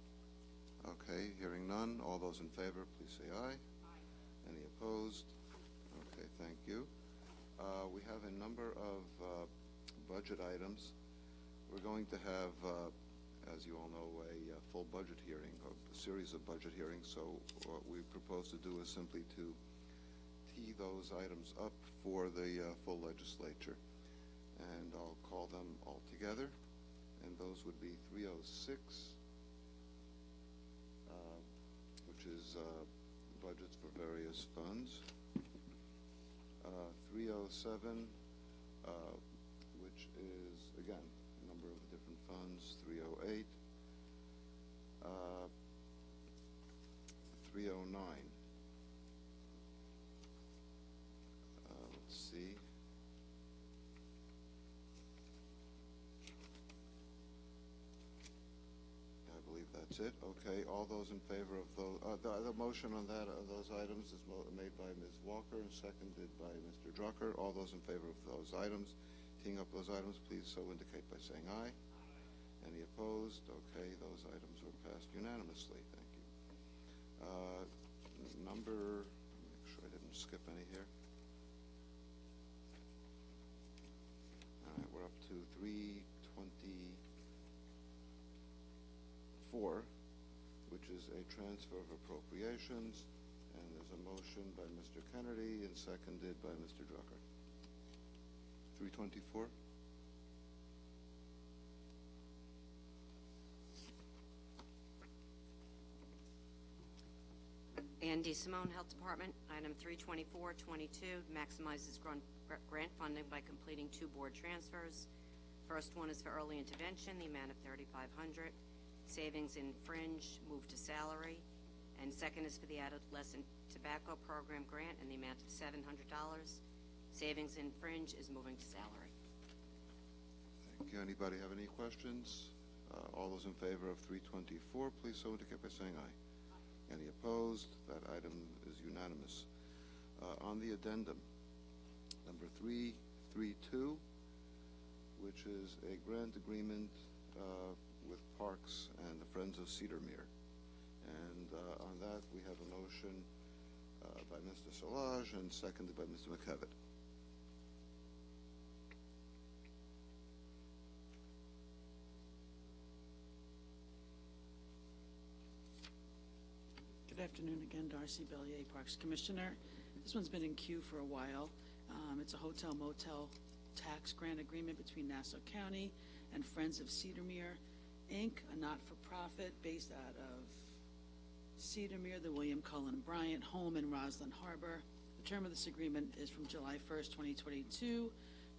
Okay, hearing none. All those in favor, please say aye. Aye. Any opposed? Okay, thank you. We have a number of budget items. We're going to have as you all know, a full budget hearing, or a series of budget hearings. So what we propose to do is simply to tee those items up for the full legislature. And I'll call them all together. And those would be 306, which is budgets for various funds. 307, which is, again, a number of different funds. 308. 309. Let's see. I believe that's it. Okay, all those in favor of those, the motion on that, those items is made by Ms. Walker and seconded by Mr. Drucker. All those in favor of those items, teeing up those items, please so indicate by saying aye. Any opposed? Okay, those items were passed unanimously. Thank you. Make sure I didn't skip any here. All right, we're up to 324, which is a transfer of appropriations, and there's a motion by Mr. Kennedy and seconded by Mr. Drucker. 324. Andy Simone, Health Department, item 32422, maximizes grant funding by completing 2 board transfers. First one is for early intervention, the amount of $3,500. Savings in fringe, move to salary. And second is for the adolescent tobacco program grant in the amount of $700. Savings in fringe is moving to salary. Thank you. Anybody have any questions? All those in favor of 324, please so indicate by saying aye. Any opposed? That item is unanimous. On the addendum, number 332, which is a grant agreement with Parks and the Friends of Cedarmere. And on that, we have a motion by Mr. Solage and seconded by Mr. McKevitt. Good afternoon again, Darcy Bellier, Parks Commissioner. This one's been in queue for a while. It's a hotel motel tax grant agreement between Nassau County and Friends of Cedarmere, Inc., a not-for-profit based out of Cedarmere, the William Cullen Bryant home in Roslyn Harbor. The term of this agreement is from July 1st, 2022,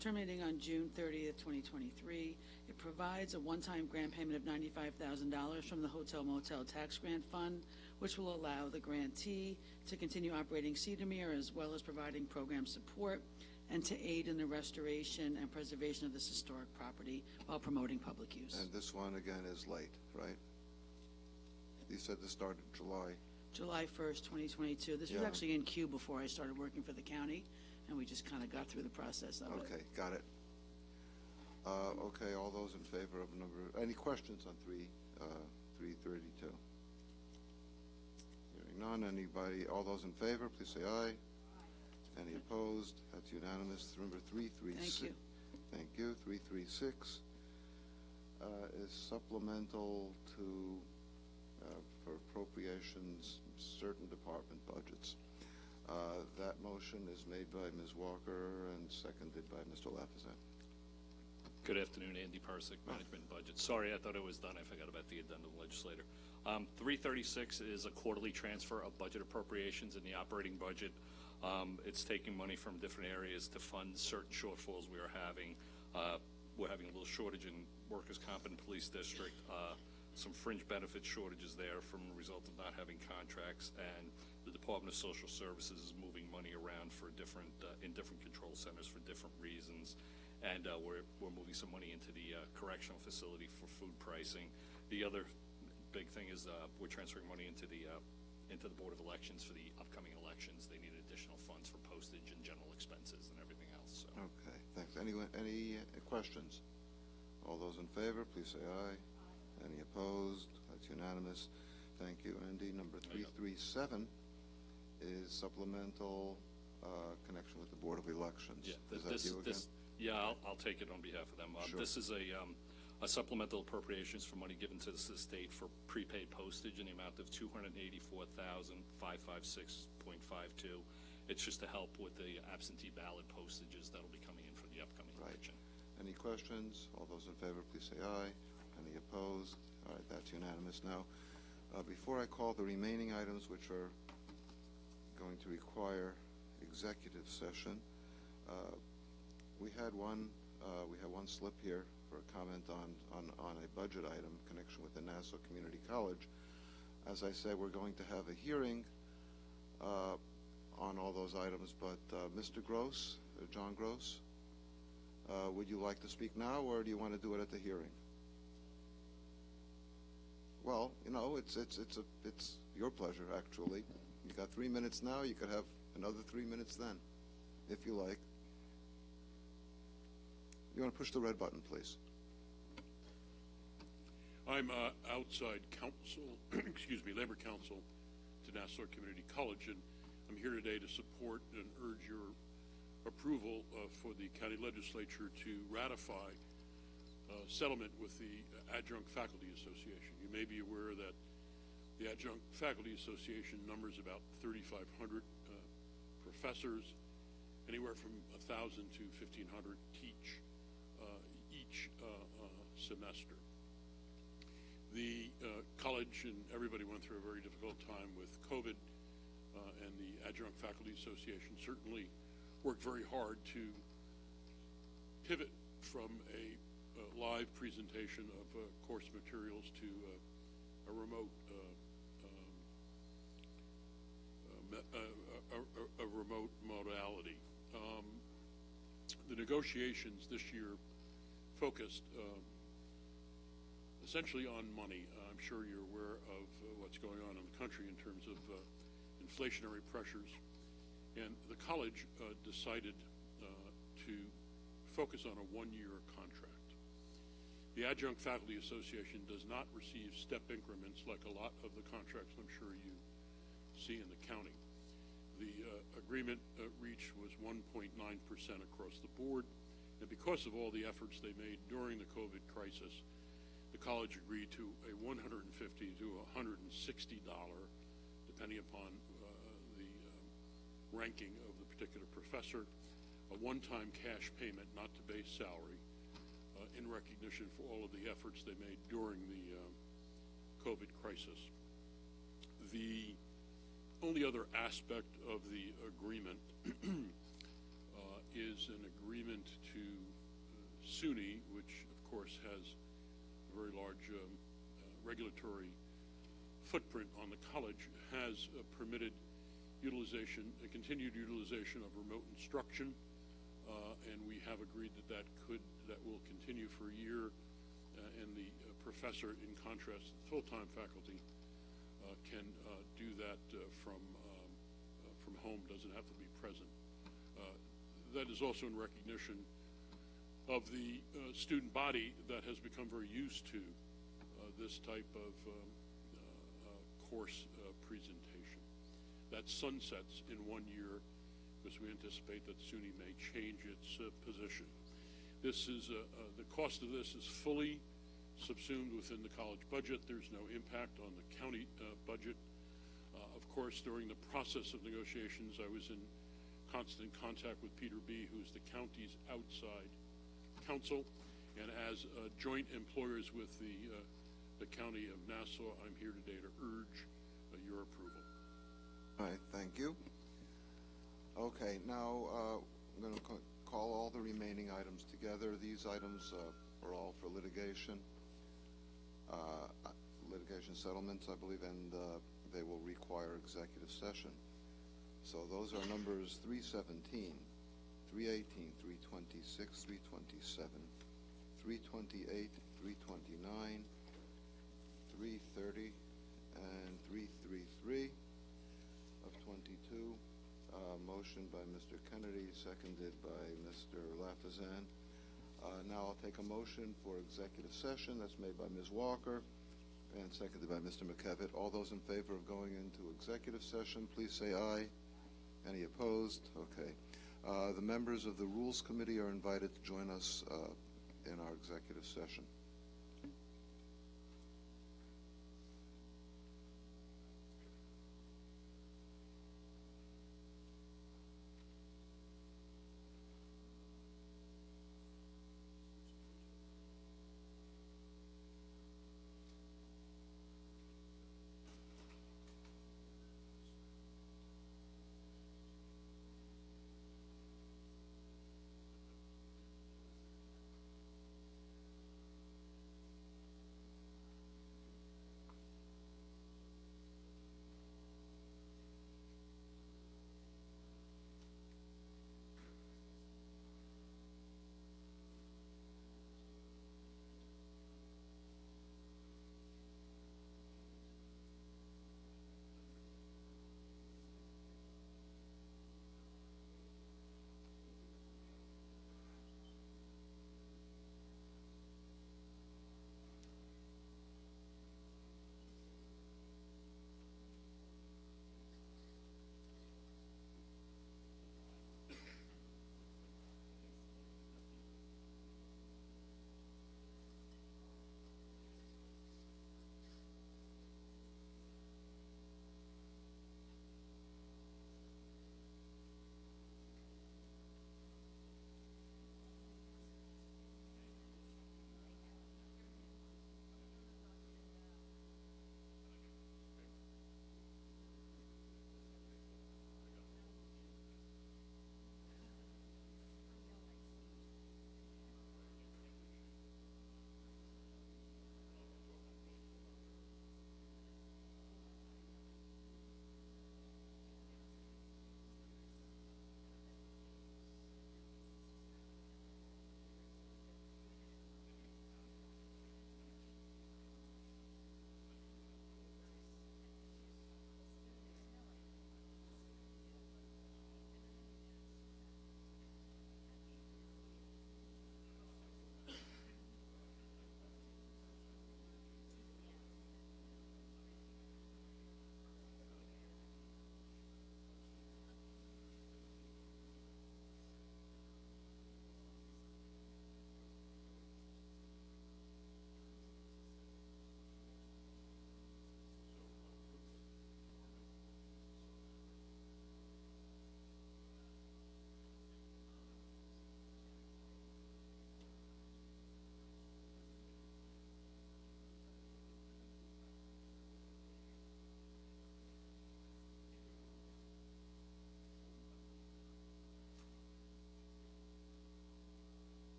terminating on June 30th, 2023. It provides a one-time grant payment of $95,000 from the Hotel Motel Tax Grant Fund, which will allow the grantee to continue operating Cedarmere as well as providing program support and to aid in the restoration and preservation of this historic property while promoting public use. And this one, again, is late, right? You said this started July 1st, 2022. This was actually in queue before I started working for the county, and we just kind of got through the process of it. Okay, got it. Okay, all those in favor of any questions on 332? Hearing none, anybody, all those in favor, please say aye. Any opposed? That's unanimous. Number 336. Thank you. Thank you. 336 is supplemental to for appropriations, certain department budgets. That motion is made by Ms. Walker and seconded by Mr. Lafazette. Good afternoon, Andy Persick, Management and Budget. Sorry, I thought it was done. I forgot about the addendum legislator. 336 is a quarterly transfer of budget appropriations in the operating budget. It's taking money from different areas to fund certain shortfalls we are having. We're having a little shortage in workers' comp and police district, some fringe benefit shortages there from a result of not having contracts, and the Department of Social Services is moving money around for different in different control centers for different reasons. And we're moving some money into the correctional facility for food pricing. The other big thing is we're transferring money into the Board of Elections for the upcoming elections. They need additional funds for postage and general expenses and everything else. So. Okay, thanks. Any questions? All those in favor, please say aye. Any opposed? That's unanimous. Thank you, Andy. Number 337 is supplemental connection with the Board of Elections. Yeah, is that you again? Yeah, I'll take it on behalf of them. Sure. This is a a supplemental appropriations for money given to the state for prepaid postage in the amount of $284,556.52. It's just to help with the absentee ballot postages that'll be coming in for the upcoming election. Any questions? All those in favor, please say aye. Any opposed? All right, that's unanimous now. Before I call the remaining items, which are going to require executive session, we had one slip here for a comment on a budget item in connection with the Nassau Community College. As I said, we're going to have a hearing on all those items, but Mr. Gross, John Gross, would you like to speak now, or do you want to do it at the hearing? Well, you know, it's your pleasure, actually. You got 3 minutes now. You could have another 3 minutes then, if you like. You want to push the red button, please. I'm outside counsel, excuse me, labor counsel to Nassau Community College, and I'm here today to support and urge your approval for the county legislature to ratify settlement with the Adjunct Faculty Association. You may be aware that the Adjunct Faculty Association numbers about 3,500 professors. Anywhere from 1,000 to 1,500 teach each semester. The college and everybody went through a very difficult time with COVID, and the Adjunct Faculty Association certainly worked very hard to pivot from a live presentation of course materials to a remote remote modality. The negotiations this year focused essentially on money. I'm sure you're aware of what's going on in the country in terms of inflationary pressures, and the college decided to focus on a one-year contract. The Adjunct Faculty Association does not receive step increments like a lot of the contracts I'm sure you see in the county. The agreement reached was 1.9% across the board, and because of all the efforts they made during the COVID crisis, the college agreed to a $150 to $160, depending upon the ranking of the particular professor, a one-time cash payment, not to base salary, in recognition for all of the efforts they made during the COVID crisis. The only other aspect of the agreement is an agreement to SUNY, which of course has a very large regulatory footprint on the college, has permitted utilization, a continued utilization of remote instruction, and we have agreed that that will continue for a year, and the professor, in contrast to the full-time faculty, can do that from home, doesn't have to be present. That is also in recognition of the student body that has become very used to this type of course presentation. That sunsets in 1 year because we anticipate that SUNY may change its position. This is the cost of this is fully subsumed within the college budget. There's no impact on the county budget. Of course, during the process of negotiations, I was in constant contact with Peter B., who's the county's outside counsel, and as joint employers with the county of Nassau, I'm here today to urge your approval. All right, thank you. Okay, now I'm going to call all the remaining items together. These items are all for litigation settlements, I believe, and they will require executive session. So those are numbers 317, 318, 326, 327, 328, 329, 330, and 333 of 22. Motion by Mr. Kennedy, seconded by Mr. Lafazan. Now I'll take a motion for executive session. That's made by Ms. Walker and seconded by Mr. McKevitt. All those in favor of going into executive session, please say aye. Any opposed? Okay. The members of the Rules Committee are invited to join us in our executive session.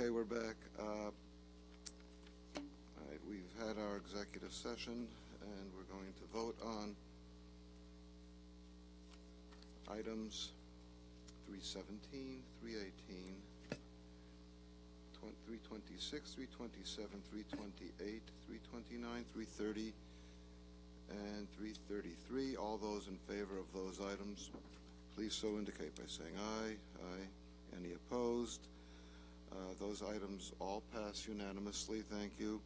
Okay, we're back. All right, we've had our executive session, and we're going to vote on items 317, 318, 326, 327, 328, 329, 330, and 333. All those in favor of those items, please so indicate by saying aye. Aye. Any opposed? Those items all pass unanimously. Thank you.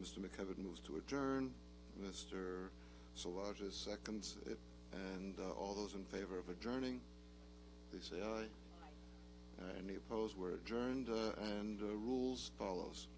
Mr. McKevitt moves to adjourn. Mr. Solages seconds it. And all those in favor of adjourning, please say aye. Aye. Any opposed? We're adjourned, and rules follows.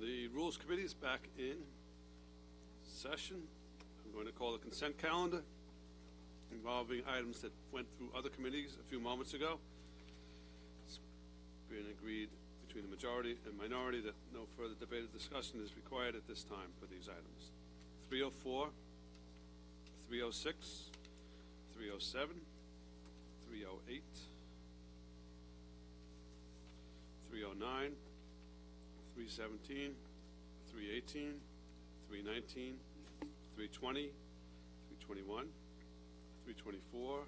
The Rules Committee is back in session. I'm going to call the consent calendar involving items that went through other committees a few moments ago. It's been agreed between the majority and minority that no further debate or discussion is required at this time for these items. 304, 306, 307, 308, 309, 317, 318, 319, 320, 321, 324,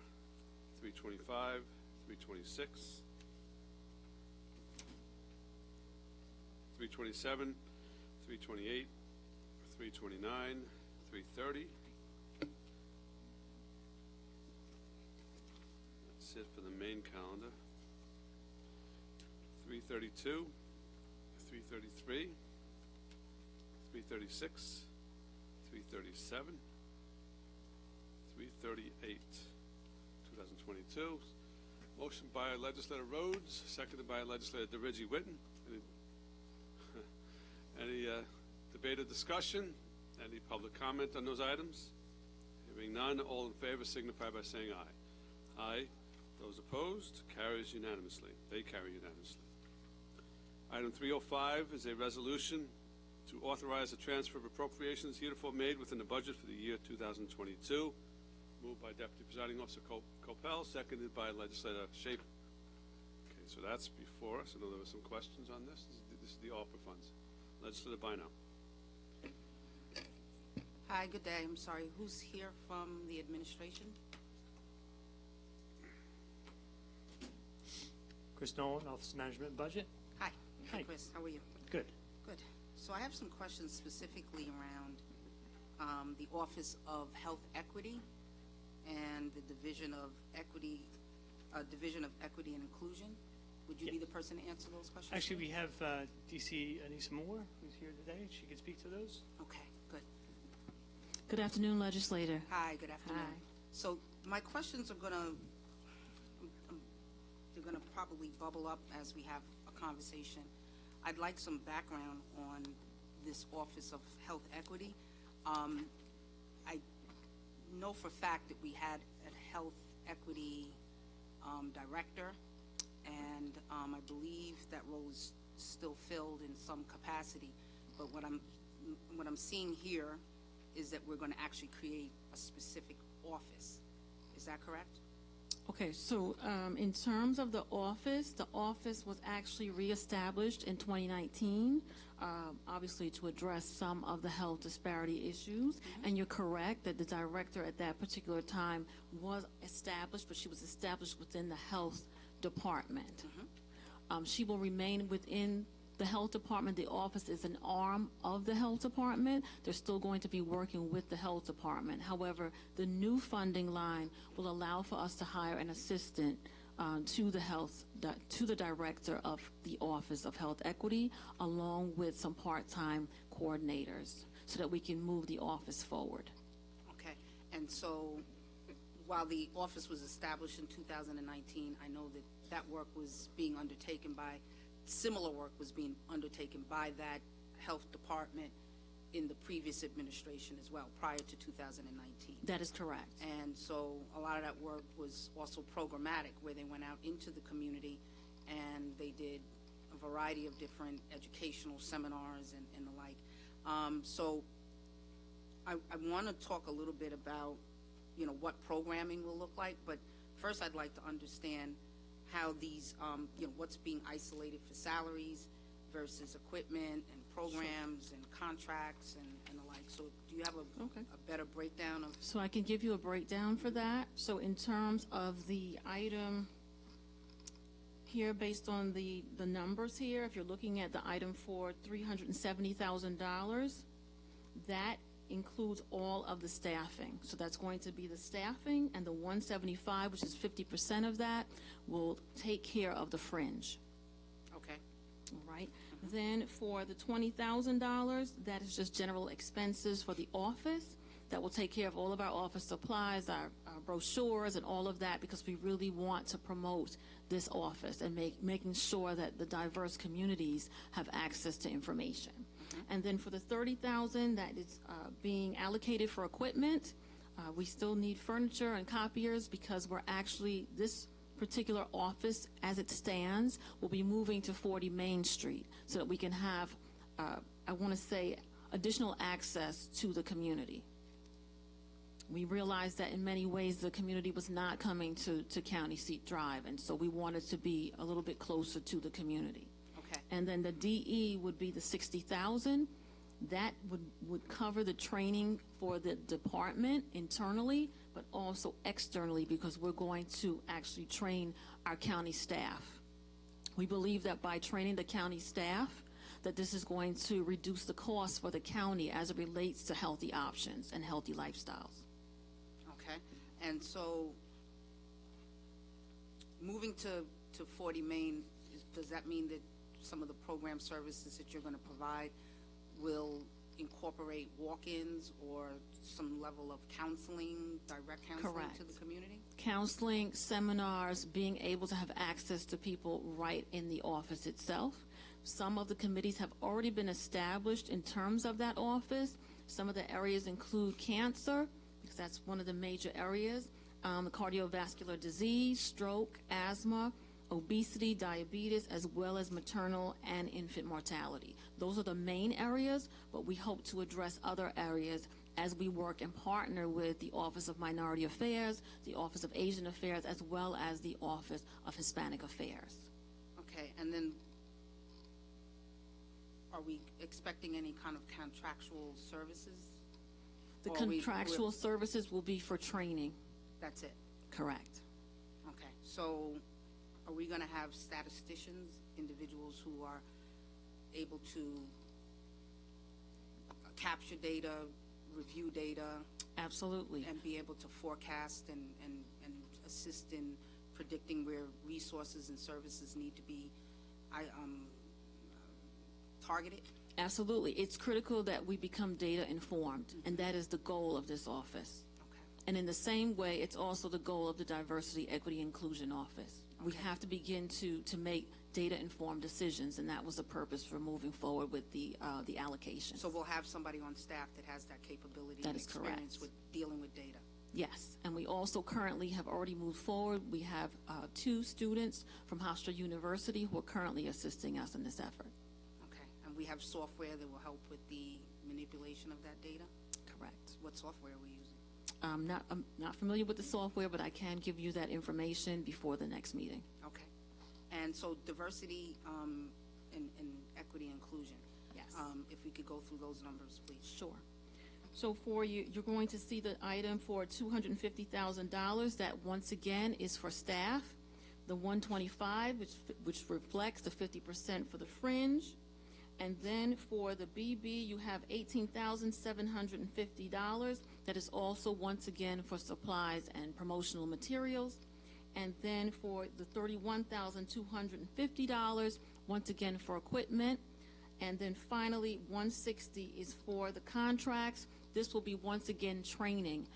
325, 326, 327, 328, 329, 330. That's it for the main calendar. 332, 333, 336, 337, 338, 2022. Motion by Legislator Rhodes, seconded by Legislator DeReggie Whitten. Any debate or discussion? Any public comment on those items? Hearing none, all in favor signify by saying aye. Aye. Those opposed, carries unanimously. They carry unanimously. Item 305 is a resolution to authorize a transfer of appropriations heretofore made within the budget for the year 2022. Moved by Deputy Presiding Officer Copel, seconded by Legislator Schaefer. Okay, so that's before us. I know there were some questions on this. This is the ARPA funds. Legislator Bino. Hi, good day. I'm sorry. Who's here from the administration? Chris Nolan, Office of Management and Budget. Hi. Hi. Chris. How are you? Good. Good. So I have some questions specifically around the Office of Health Equity and the Division of Equity and Inclusion. Would you be the person to answer those questions? Actually, we have DC Anissa Moore, who's here today. She can speak to those. Okay, good. Good afternoon, Legislator. Hi, good afternoon. Hi. So my questions are gonna probably bubble up as we have a conversation. I'd like some background on this Office of Health Equity. I know for a fact that we had a Health Equity Director, and I believe that role is still filled in some capacity. But what I'm seeing here is that we're going to actually create a specific office. Is that correct? Okay, so in terms of the office was actually reestablished in 2019, obviously to address some of the health disparity issues. And you're correct that the director at that particular time was established, but she was established within the health department. She will remain within the health department. The office is an arm of the health department. They're still going to be working with the health department. However, the new funding line will allow for us to hire an assistant to the director of the Office of Health Equity, along with some part-time coordinators, so that we can move the office forward. Okay, and so while the office was established in 2019, I know that that work was being undertaken by, similar work was being undertaken by that health department in the previous administration as well, prior to 2019. That is correct. And so a lot of that work was also programmatic, where they went out into the community and they did a variety of different educational seminars and the like. So I want to talk a little bit about, you know, what programming will look like, but first I'd like to understand how these, you know, what's being isolated for salaries versus equipment and programs and contracts and the like. So do you have a better breakdown of? So I can give you a breakdown for that. So in terms of the item here, based on the numbers here, if you're looking at the item for $370,000, that includes all of the staffing. So that's going to be the staffing, and the 175, which is 50% of that, will take care of the fringe. Okay. All right. Then for the $20,000, that is just general expenses for the office. That will take care of all of our office supplies, our brochures, and all of that, because we really want to promote this office and making sure that the diverse communities have access to information. And then for the $30,000 that is being allocated for equipment, we still need furniture and copiers, because we're actually, this particular office as it stands will be moving to 40 Main Street, so that we can have, I want to say, additional access to the community. We realized that in many ways the community was not coming to County Seat Drive, and so we wanted to be a little bit closer to the community. Okay. And then the DE would be the $60,000. That would cover the training for the department internally, but also externally, because we're going to actually train our county staff. We believe that by training the county staff, that this is going to reduce the cost for the county as it relates to healthy options and healthy lifestyles. Okay. And so moving to 40 Main, does that mean that some of the program services that you're going to provide will incorporate walk-ins or some level of counseling, direct counseling Correct. to the community? Counseling, seminars, being able to have access to people right in the office itself. Some of the committees have already been established in terms of that office. Some of the areas include cancer, because that's one of the major areas, cardiovascular disease, stroke, asthma, obesity, diabetes, as well as maternal and infant mortality. Those are the main areas, but we hope to address other areas as we work and partner with the Office of Minority Affairs, the Office of Asian Affairs, as well as the Office of Hispanic Affairs. Okay, and then are we expecting any kind of contractual services? The Or contractual services will be for training. That's it? Correct. Okay, so are we going to have statisticians, individuals who are able to capture data, review data? Absolutely. And be able to forecast and assist in predicting where resources and services need to be targeted? Absolutely. It's critical that we become data informed, and that is the goal of this office. Okay. And in the same way, it's also the goal of the Diversity, Equity, Inclusion Office. We have to begin to make data-informed decisions, and that was the purpose for moving forward with the allocation. So we'll have somebody on staff that has that capability That and is experience correct. with dealing with data. Yes, and we also currently have already moved forward. We have 2 students from Hofstra University who are currently assisting us in this effort. Okay, and we have software that will help with the manipulation of that data? Correct. What software are we using? I'm not familiar with the software, but I can give you that information before the next meeting. Okay. And so diversity and equity inclusion. Yes. If we could go through those numbers, please. Sure. So for you, you're going to see the item for $250,000. That once again is for staff. The 125, which reflects the 50% for the fringe. And then for the BB, you have $18,750. That is also once again for supplies and promotional materials. And then for the $31,250, once again for equipment. And then finally, $160 is for the contracts. This will be once again training.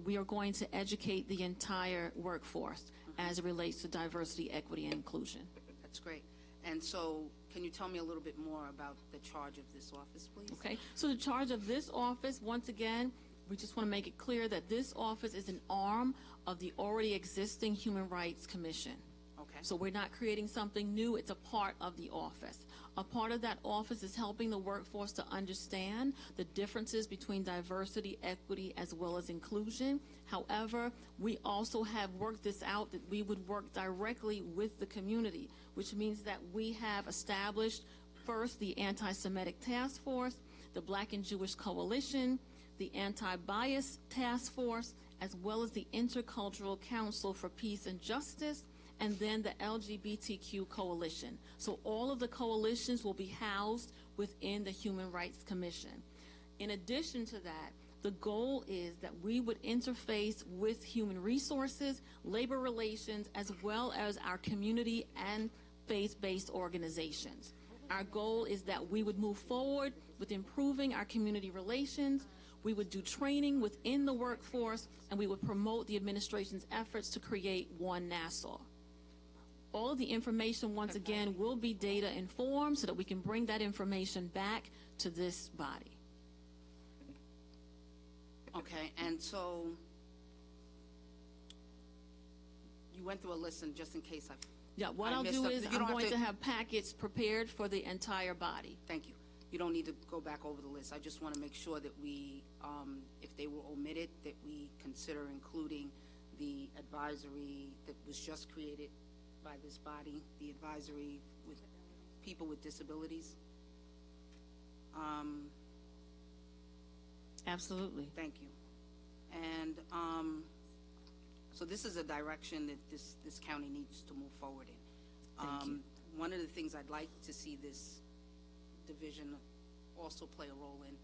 We are going to educate the entire workforce as it relates to diversity, equity, and inclusion. That's great. And so can you tell me a little bit more about the charge of this office, please? Okay. So the charge of this office, once again, we just want to make it clear that this office is an arm of the already existing Human Rights Commission. Okay. So we're not creating something new. It's a part of the office. A part of that office is helping the workforce to understand the differences between diversity, equity, as well as inclusion. However, we also have worked this out that we would work directly with the community, which means that we have established first the Anti-Semitic Task Force, the Black and Jewish Coalition, the Anti-Bias Task Force, as well as the Intercultural Council for Peace and Justice, and then the LGBTQ Coalition. So all of the coalitions will be housed within the Human Rights Commission. In addition to that, the goal is that we would interface with human resources, labor relations, as well as our community and faith-based organizations. Our goal is that we would move forward with improving our community relations. We would do training within the workforce, and we would promote the administration's efforts to create one Nassau. All of the information, once again, will be data informed so that we can bring that information back to this body. Okay, and so you went through a list, and just in case what I'll do is I'm going to have packets prepared for the entire body. Thank you. You don't need to go back over the list. I just want to make sure that we, if they were omitted, that we consider including the advisory that was just created by this body, the advisory with people with disabilities. Absolutely. Thank you. And so this is a direction that this county needs to move forward in. Thank you. One of the things I'd like to see this division also play a role in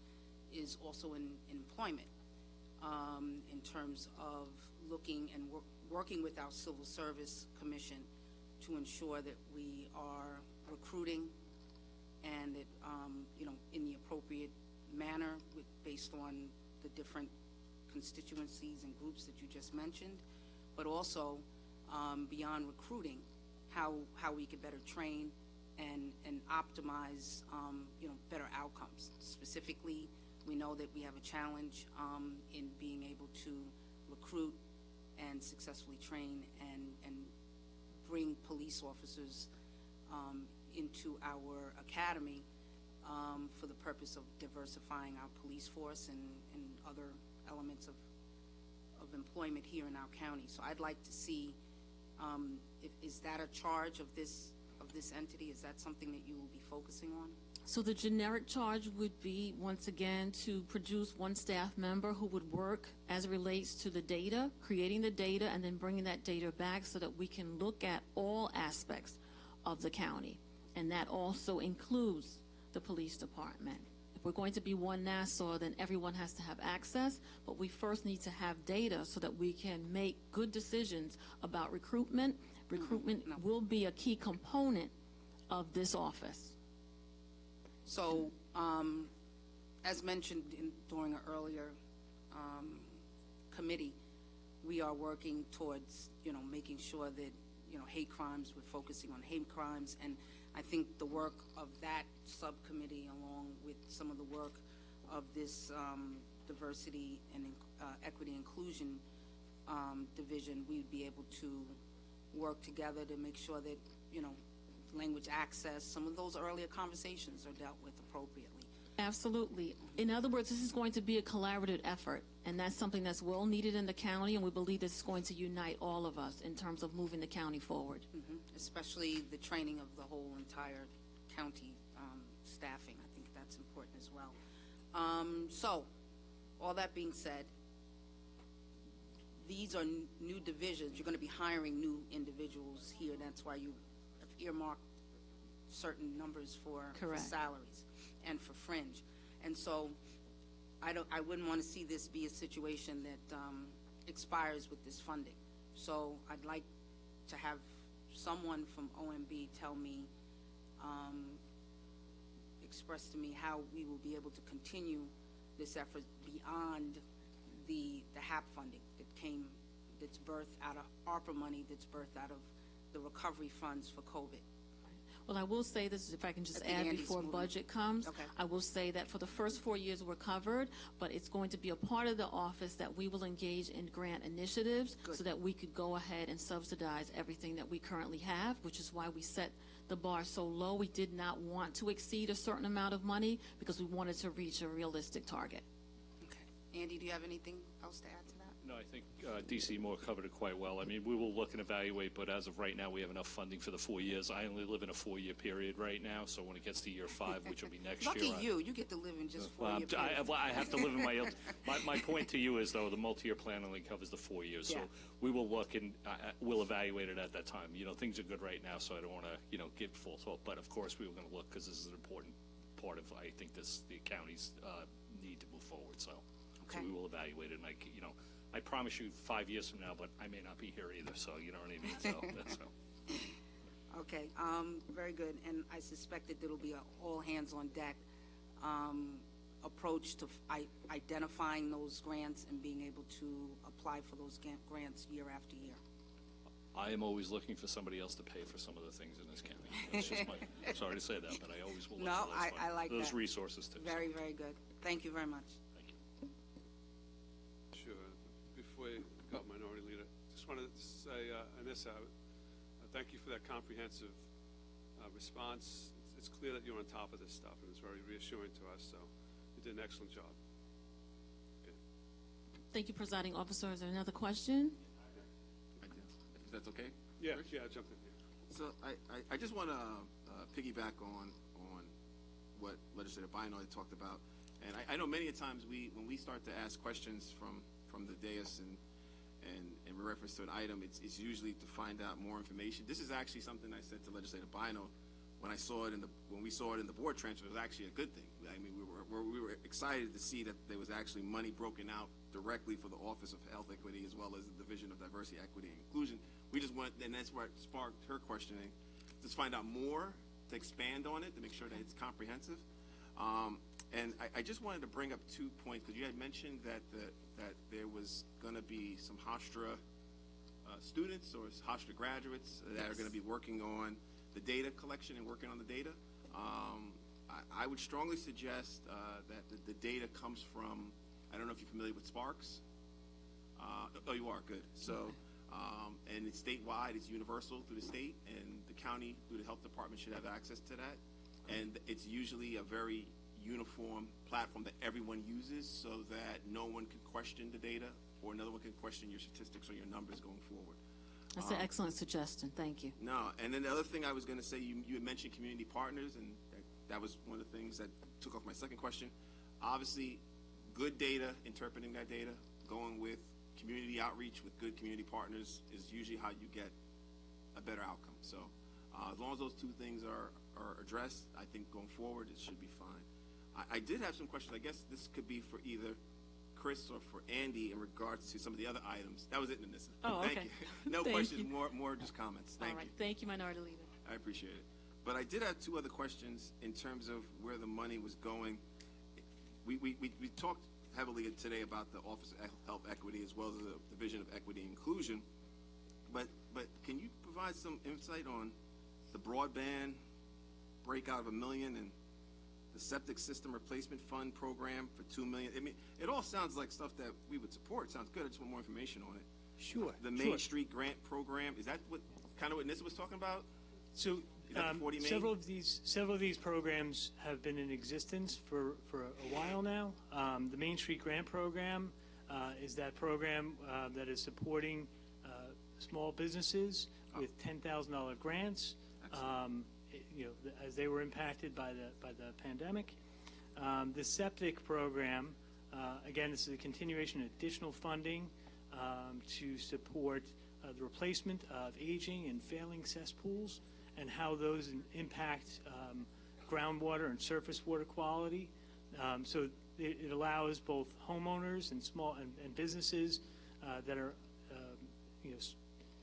is also in employment, in terms of looking and working with our Civil Service Commission to ensure that we are recruiting and that, in the appropriate manner based on the different constituencies and groups that you just mentioned, but also beyond recruiting, how we could better train and optimize, better outcomes. Specifically, we know that we have a challenge in being able to recruit and successfully train and bring police officers into our academy for the purpose of diversifying our police force and other elements of employment here in our county. So I'd like to see, is that a charge of this entity? Is that something that you will be focusing on? So the generic charge would be, once again, to produce one staff member who would work as it relates to the data, creating the data, and then bringing that data back so that we can look at all aspects of the county. And that also includes the police department. If we're going to be one Nassau, then everyone has to have access, but we first need to have data so that we can make good decisions about recruitment. Recruitment will be a key component of this office. So, as mentioned during an earlier committee, we are working towards, making sure that, hate crimes, we're focusing on hate crimes, and I think the work of that subcommittee, along with some of the work of this diversity and equity inclusion division, we'd be able to work together to make sure that, language access, some of those earlier conversations are dealt with appropriately. Absolutely. In other words, this is going to be a collaborative effort, and that's something that's well needed in the county, and we believe this is going to unite all of us in terms of moving the county forward. Especially the training of the whole entire county staffing. I think that's important as well. So, all that being said, these are new divisions. You're going to be hiring new individuals here. That's why you have earmarked certain numbers for salaries and for fringe. And so I wouldn't want to see this be a situation that expires with this funding. So I'd like to have someone from OMB tell me, express to me how we will be able to continue this effort beyond the HAP funding that's birthed out of ARPA money, that's birthed out of the recovery funds for COVID. Well, I will say this, if I can just add before budget comes, I will say that for the first 4 years we're covered, but it's going to be a part of the office that we will engage in grant initiatives so that we could go ahead and subsidize everything that we currently have, which is why we set the bar so low. We did not want to exceed a certain amount of money because we wanted to reach a realistic target. Okay. Andy, do you have anything else to add to that? No, I think DC Moore covered it quite well. I mean, we will look and evaluate, but as of right now, we have enough funding for the 4 years. I only live in a 4-year period right now, so when it gets to year 5, which will be next year. Lucky you get to live in just 4 years. I have to live in my point to you is, though, the multi-year plan only covers the 4 years. So we will look and we'll evaluate it at that time. You know, things are good right now, so I don't want to, give false hope. But, of course, we were going to look because this is an important part of, I think, the county's need to move forward. So we will evaluate it. And, I promise you 5 years from now, but I may not be here either, so you know what I mean? So that's so. Okay, very good. And I suspect that there will be an all-hands-on-deck approach to identifying those grants and being able to apply for those grants year after year. I am always looking for somebody else to pay for some of the things in this county. That's just I'm sorry to say that, but I always will look for I like those that. Resources too. Very, very good. Thank you very much. Sure. Before you got Minority Leader, just wanted to say, Anissa, thank you for that comprehensive response. It's clear that you're on top of this stuff, and it's very reassuring to us, so you did an excellent job. Okay. Thank you, Presiding Officer. Is there another question? I do. If that's okay? Yeah, jump in here. So I just want to piggyback on what Legislator Bynum talked about. And I know many times when we start to ask questions from the dais and in reference to an item, it's usually to find out more information. This is actually something I said to Legislator Bynum when we saw it in the board transfer. It was actually a good thing. I mean, we were excited to see that there was actually money broken out directly for the Office of Health Equity as well as the Division of Diversity, Equity, and Inclusion. We just want, and that's what sparked her questioning, to find out more, to expand on it, to make sure that it's comprehensive. And I just wanted to bring up 2 points, because you had mentioned that there was going to be some Hofstra students or Hofstra graduates that are going to be working on the data collection and working on the data. I would strongly suggest that the data comes from, I don't know if you're familiar with Sparks. Oh, you are, good. So, and it's statewide, it's universal through the state, and the county through the health department should have access to that. And it's usually a very uniform platform that everyone uses so that no one can question the data or another one can question your statistics or your numbers going forward. That's an excellent suggestion. Thank you. No, and then the other thing I was going to say, you had mentioned community partners, and that was one of the things that took off my second question. Obviously, good data, interpreting that data, going with community outreach with good community partners is usually how you get a better outcome. So as long as those 2 things are addressed, I think going forward it should be fine. I did have some questions. I guess this could be for either Chris or for Andy in regards to some of the other items. That was it, Nanissa. Oh, Thank okay. you. No Thank questions, you. more just comments. Thank you. Thank you, Minority Leader. I appreciate it. But I did have 2 other questions in terms of where the money was going. We talked heavily today about the Office of Health Equity as well as the Division of Equity and Inclusion. But can you provide some insight on the broadband breakout of $1 million and the septic system replacement fund program for $2 million? I mean, it all sounds like stuff that we would support. It sounds good. I just want more information on it. Sure. The Main Street Grant Program, is that kind of what Nissa was talking about? So Is that the 40 main? Several of these programs have been in existence for a while now. The Main Street Grant Program is that program that is supporting small businesses with $10,000 grants. As they were impacted by the pandemic. The septic program, again, this is a continuation of additional funding to support the replacement of aging and failing cesspools and how those impact groundwater and surface water quality. So it allows both homeowners and small and businesses that are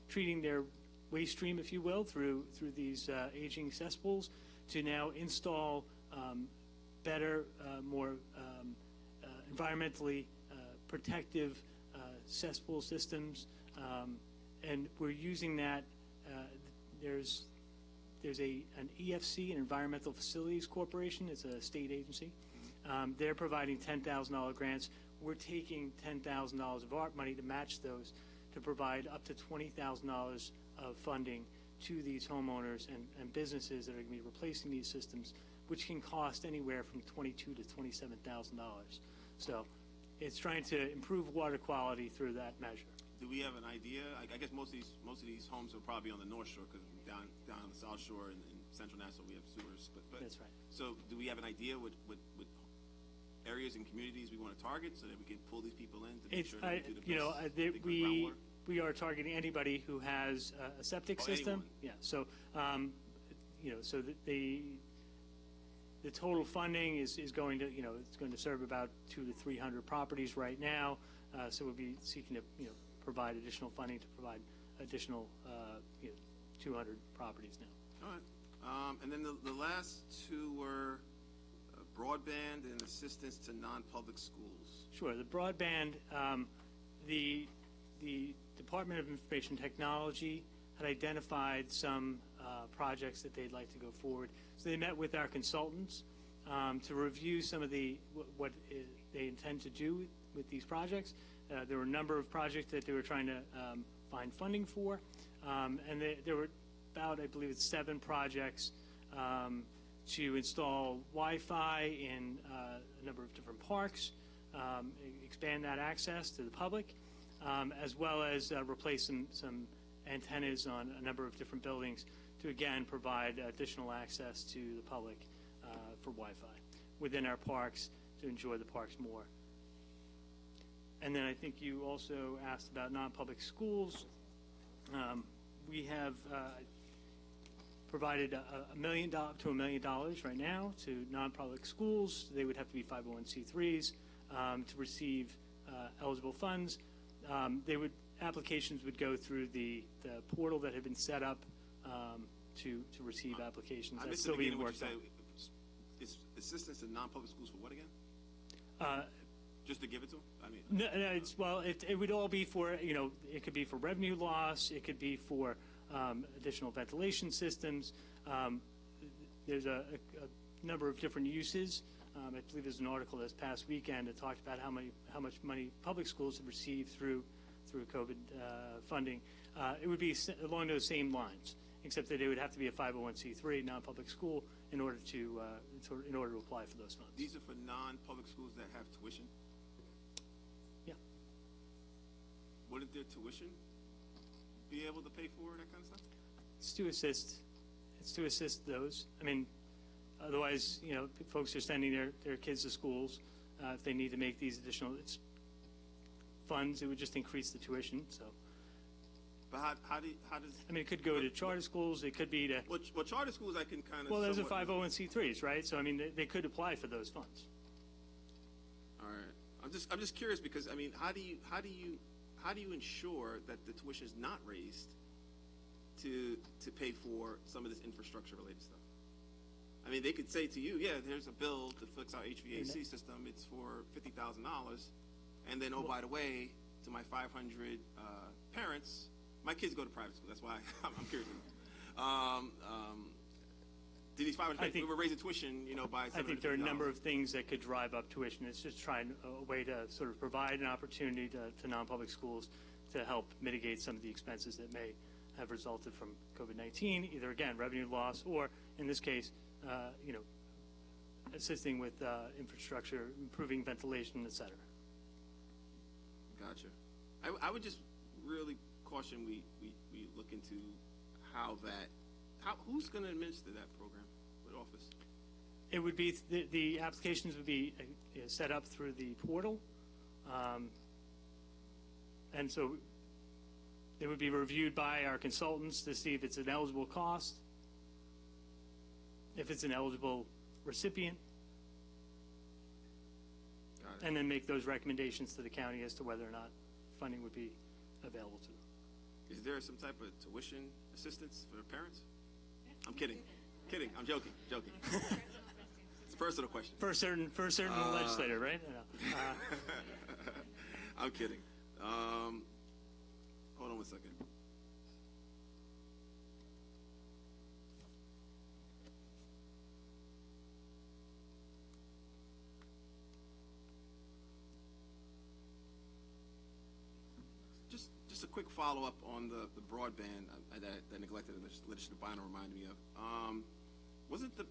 treating their waste stream, if you will, through these aging cesspools to now install better, more environmentally protective cesspool systems, and we're using that. There's an EFC, an Environmental Facilities Corporation. It's a state agency. They're providing $10,000 grants. We're taking $10,000 of our money to match those to provide up to $20,000 of funding to these homeowners and businesses that are going to be replacing these systems, which can cost anywhere from $22,000 to $27,000. So it's trying to improve water quality through that measure. Do we have an idea? I guess most of these homes are probably on the North Shore, because down on the South Shore and Central Nassau we have sewers. But that's right. So do we have an idea what areas and communities we want to target so that we can pull these people in to make sure that we do the best groundwater? We are targeting anybody who has a septic system. Anyone. Yeah. So, so the total funding is going to, it's going to serve about 200 to 300 properties right now. So we'll be seeking to, provide additional funding to provide additional, 200 properties now. All right. And then the last two were broadband and assistance to non-public schools. Sure. The broadband, the Department of Information Technology had identified some projects that they'd like to go forward. So they met with our consultants to review some of what they intend to do with these projects. There were a number of projects that they were trying to find funding for, and there were about, I believe it's 7 projects to install Wi-Fi in a number of different parks, expand that access to the public, as well as replace some antennas on a number of different buildings to, again, provide additional access to the public for Wi-Fi within our parks to enjoy the parks more. And then I think you also asked about non-public schools. We have provided $1 million to $1 million right now to non-public schools. They would have to be 501c3s to receive eligible funds. Applications would go through the portal that had been set up to receive applications. I That's missed still the being beginning what you worked said. Is assistance to non-public schools for what again? Just to give it to them? I mean, it would all be for, it could be for revenue loss. It could be for additional ventilation systems. There's a number of different uses. I believe there's an article this past weekend that talked about how much money public schools have received through COVID funding. It would be along those same lines, except that it would have to be a 501c3 non-public school in order to apply for those funds. These are for non-public schools that have tuition? Yeah. Wouldn't their tuition be able to pay for that kind of stuff? It's to assist those. I mean, otherwise, folks are sending their kids to schools. If they need to make these additional funds, it would just increase the tuition. So, but how does? I mean, it could go to charter schools. It could be to. Well, charter schools, I can kind of. Well, those are 501c3s, right? So, I mean, they could apply for those funds. All right. I'm just curious because I mean, how do you ensure that the tuition is not raised to pay for some of this infrastructure related stuff? I mean, they could say to you, yeah, there's a bill to fix our HVAC system. It's for $50,000. And then, by the way, to my 500 parents, my kids go to private school. That's why I'm curious. To these 500 parents, we were raising tuition, by $750. I think there are a number of things that could drive up tuition. It's just trying a way to sort of provide an opportunity to non-public schools to help mitigate some of the expenses that may have resulted from COVID-19, either, again, revenue loss or, in this case, assisting with infrastructure, improving ventilation, et cetera. Gotcha. I would just really caution we look into who's going to administer that program? What office? It would be, the applications would be set up through the portal. And so it would be reviewed by our consultants to see if it's an eligible cost, if it's an eligible recipient, and then make those recommendations to the county as to whether or not funding would be available to them. Is there some type of tuition assistance for the parents? I'm kidding. I'm joking. It's a personal question. For a certain legislator, right? I'm kidding. Hold on one second. Just a quick follow-up on the broadband that neglected Legislator Bynum reminded me of. Wasn't the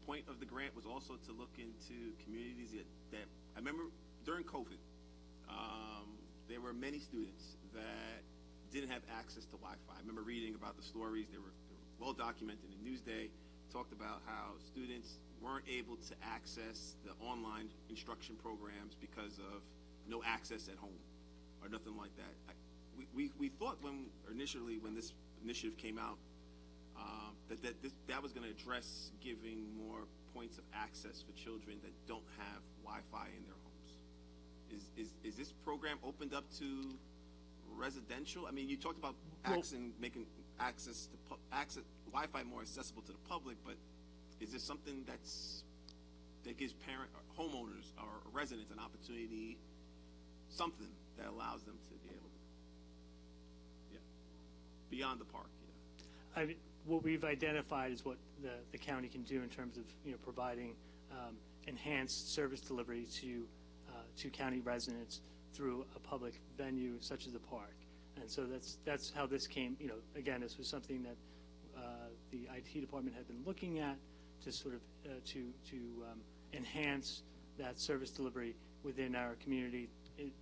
point of the grant was also to look into communities that I remember during COVID, there were many students that didn't have access to Wi-Fi. I remember reading about the stories. They were well documented in Newsday, talked about how students weren't able to access the online instruction programs because of no access at home or nothing like that. We thought when this initiative came out that was going to address giving more points of access for children that don't have Wi-Fi in their homes. Is this program opened up to residential? I mean, you talked about making access Wi-Fi more accessible to the public, but is this something that gives homeowners or residents an opportunity, something that allows them to be able to, beyond the park? What we've identified is what the county can do in terms of providing enhanced service delivery to county residents through a public venue such as a park. And so that's how this came. Again, this was something that the IT department had been looking at to sort of to enhance that service delivery within our community,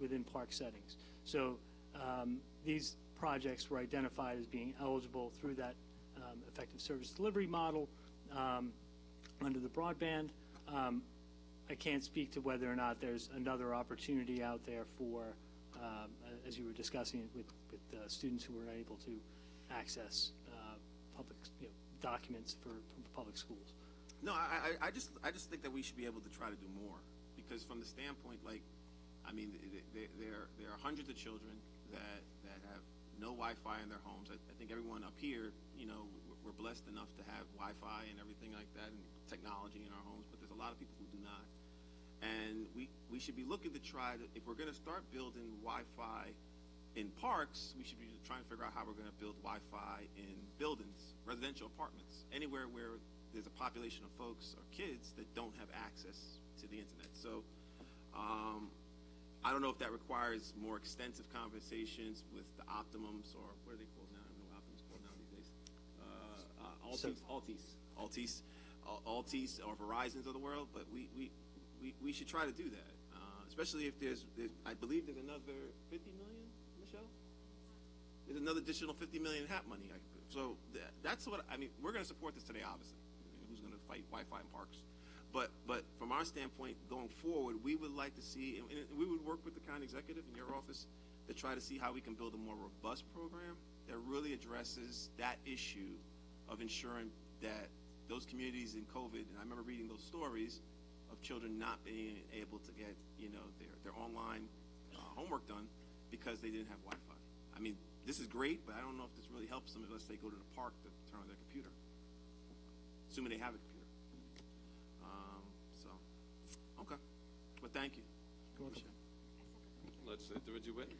within park settings. So these projects were identified as being eligible through that effective service delivery model under the broadband. I can't speak to whether or not there's another opportunity out there for, as you were discussing with students who were unable to access public documents for public schools. No, I just think that we should be able to try to do more, because from the standpoint, there are hundreds of children that have no Wi-Fi in their homes. I think everyone up here, we're blessed enough to have Wi-Fi and everything like that and technology in our homes, but there's a lot of people who do not. And we should be looking to try to, if we're going to start building Wi-Fi in parks, we should be trying to figure out how we're going to build Wi-Fi in buildings, residential apartments, anywhere where there's a population of folks or kids that don't have access to the internet. So I don't know if that requires more extensive conversations with the Optimums, or what are they called now? I don't know what Optimums called now these days. Altice or Verizons of the world, but we should try to do that, especially if I believe there's another 50 million, Michelle? There's another additional 50 million HAP money. So that's what, we're going to support this today, obviously. Who's going to fight Wi-Fi in parks? But from our standpoint, going forward, we would like to see, and we would work with the county executive in your office to try to see how we can build a more robust program that really addresses that issue of ensuring that those communities in COVID, and I remember reading those stories of children not being able to get, their online homework done because they didn't have Wi-Fi. This is great, but I don't know if this really helps them unless they go to the park to turn on their computer, assuming they have a computer. Okay, but thank you. Let's did you win?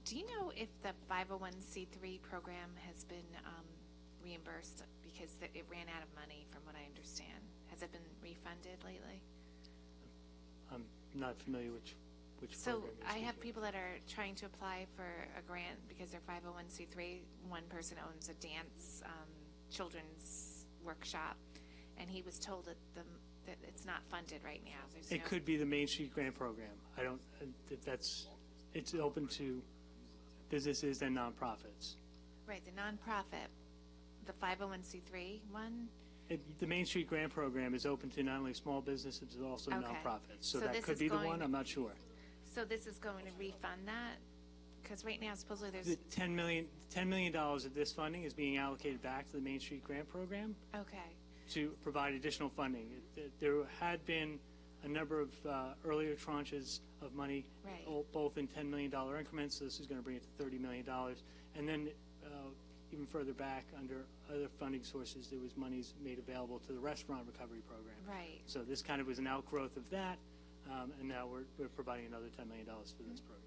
Do you know if the 501c3 program has been reimbursed, because it ran out of money from what I understand? Has it been refunded lately? I'm not familiar which So program is I being have used. people that are trying to apply for a grant because they're 501c3. One person owns a dance children's workshop, and he was told that it's not funded right now. It could be the Main Street Grant Program. I don't, it's open to businesses and nonprofits. Right, the nonprofit, the 501c3 one? The Main Street Grant Program is open to not only small businesses, but also Okay. nonprofits. So So that this could is be the going- one, I'm not sure. So this is going to refund that? Because right now supposedly there's, The $10 million of this funding is being allocated back to the Main Street Grant Program okay, to provide additional funding. There had been a number of earlier tranches of money, Right. both in $10 million increments, so this is going to bring it to $30 million. And then even further back, under other funding sources, there was monies made available to the Restaurant Recovery Program. right. So this kind of was an outgrowth of that, and now we're providing another $10 million for this program.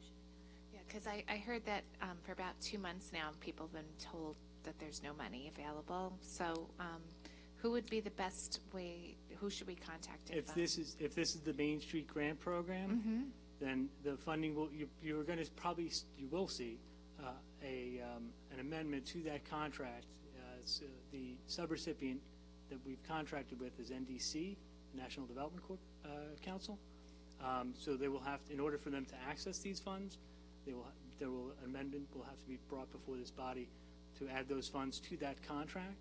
Yeah, because I heard that for about 2 months now, people have been told that there's no money available. So who would be the best way, who should we contact? If this is the Main Street Grant Program, then the funding will, you're going to probably, you will see an amendment to that contract. The subrecipient that we've contracted with is NDC, National Development Council. So they will have, in order for them to access these funds, amendment will have to be brought before this body to add those funds to that contract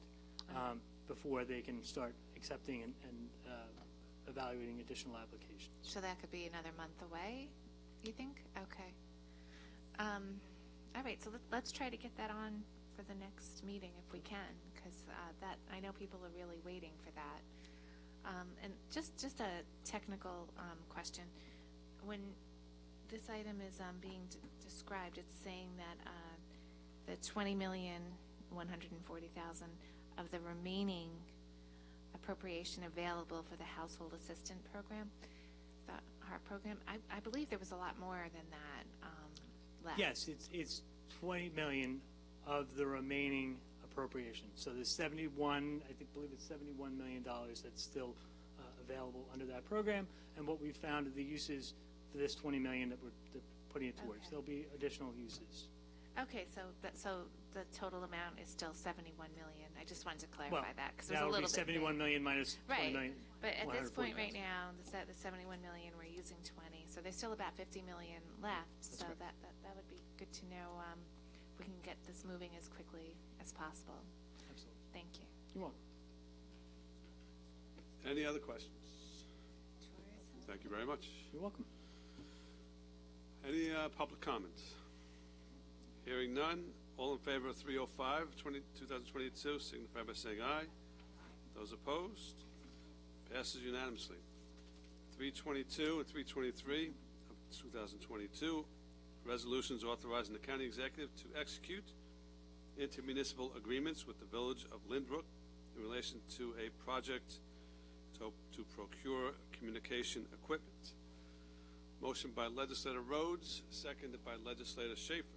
before they can start accepting and evaluating additional applications. So that could be another month away, you think? Okay. All right, so let's try to get that on for the next meeting if we can, because that, I know people are really waiting for that. And just a technical question. When this item is being described, it's saying that the $20,140,000 of the remaining appropriation available for the Household Assistant Program, the HARP program, I believe there was a lot more than that left. Yes, it's 20 million of the remaining appropriation. So there's 71, I believe it's $71 million that's still available under that program. And what we found are the uses for this 20 million that we're putting it towards. Okay. There'll be additional uses. Okay, so the total amount is still 71 million. I just wanted to clarify that because it was That a would little be bit 71 million minus 20 right. million. But at this point right 140,000. now, the 71 million, we're using 20, so there's still about 50 million left. So correct. that would be good to know. If we can get this moving as quickly as possible. Absolutely. Thank you. You're welcome. Any other questions? Thank you very much. You're welcome. Any public comments? Hearing none. All in favor of 305, 2022, signify by saying aye. Those opposed? Passes unanimously. 322 and 323 of 2022, resolutions authorizing the county executive to execute intermunicipal agreements with the Village of Lynbrook in relation to a project to procure communication equipment. Motion by Legislator Rhodes, seconded by Legislator Schaefer.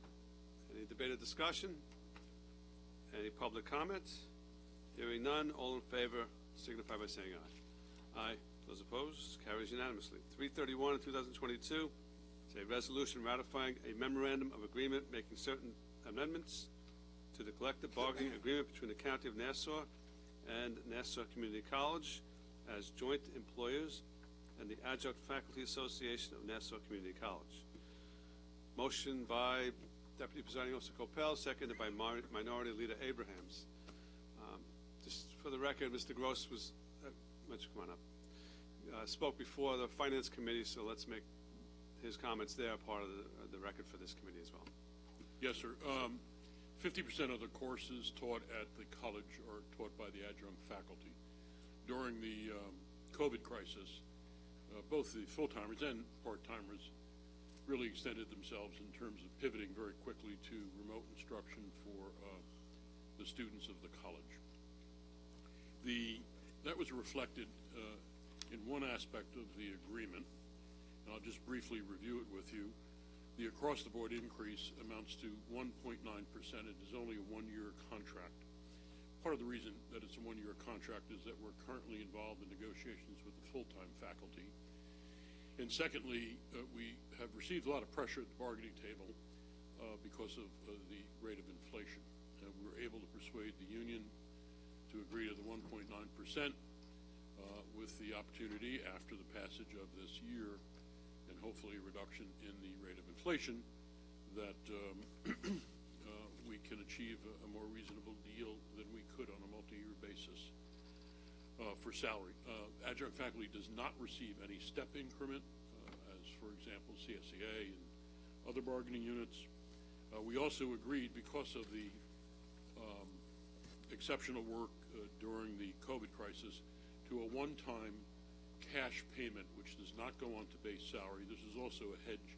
Any debate or discussion? Any public comment? Hearing none, all in favor signify by saying aye. Aye. Those opposed? Carries unanimously. 331 of 2022, it's a resolution ratifying a memorandum of agreement making certain amendments to the collective bargaining agreement between the County of Nassau and Nassau Community College as joint employers and the Adjunct Faculty Association of Nassau Community College. Motion by Deputy Presiding Officer Coppell, seconded by Minority Leader Abrahams. Just for the record, Mr. Gross was, come on up, spoke before the Finance Committee, so let's make his comments there part of the record for this committee as well. Yes, sir. 50% of the courses taught at the college are taught by the adjunct faculty. During the COVID crisis, both the full-timers and part-timers really extended themselves in terms of pivoting very quickly to remote instruction for the students of the college. That was reflected in one aspect of the agreement, and I'll just briefly review it with you. The across-the-board increase amounts to 1.9%. It is only a one-year contract. Part of the reason that it's a one-year contract is that we're currently involved in negotiations with the full-time faculty. And secondly, we have received a lot of pressure at the bargaining table because of the rate of inflation. We were able to persuade the union to agree to the 1.9% with the opportunity after the passage of this year and hopefully a reduction in the rate of inflation that we can achieve a more reasonable deal than we could on a multi-year basis for salary. Adjunct faculty does not receive any step increment, as for example CSEA and other bargaining units. We also agreed, because of the exceptional work during the COVID crisis, to a one-time cash payment which does not go on to base salary. This is also a hedge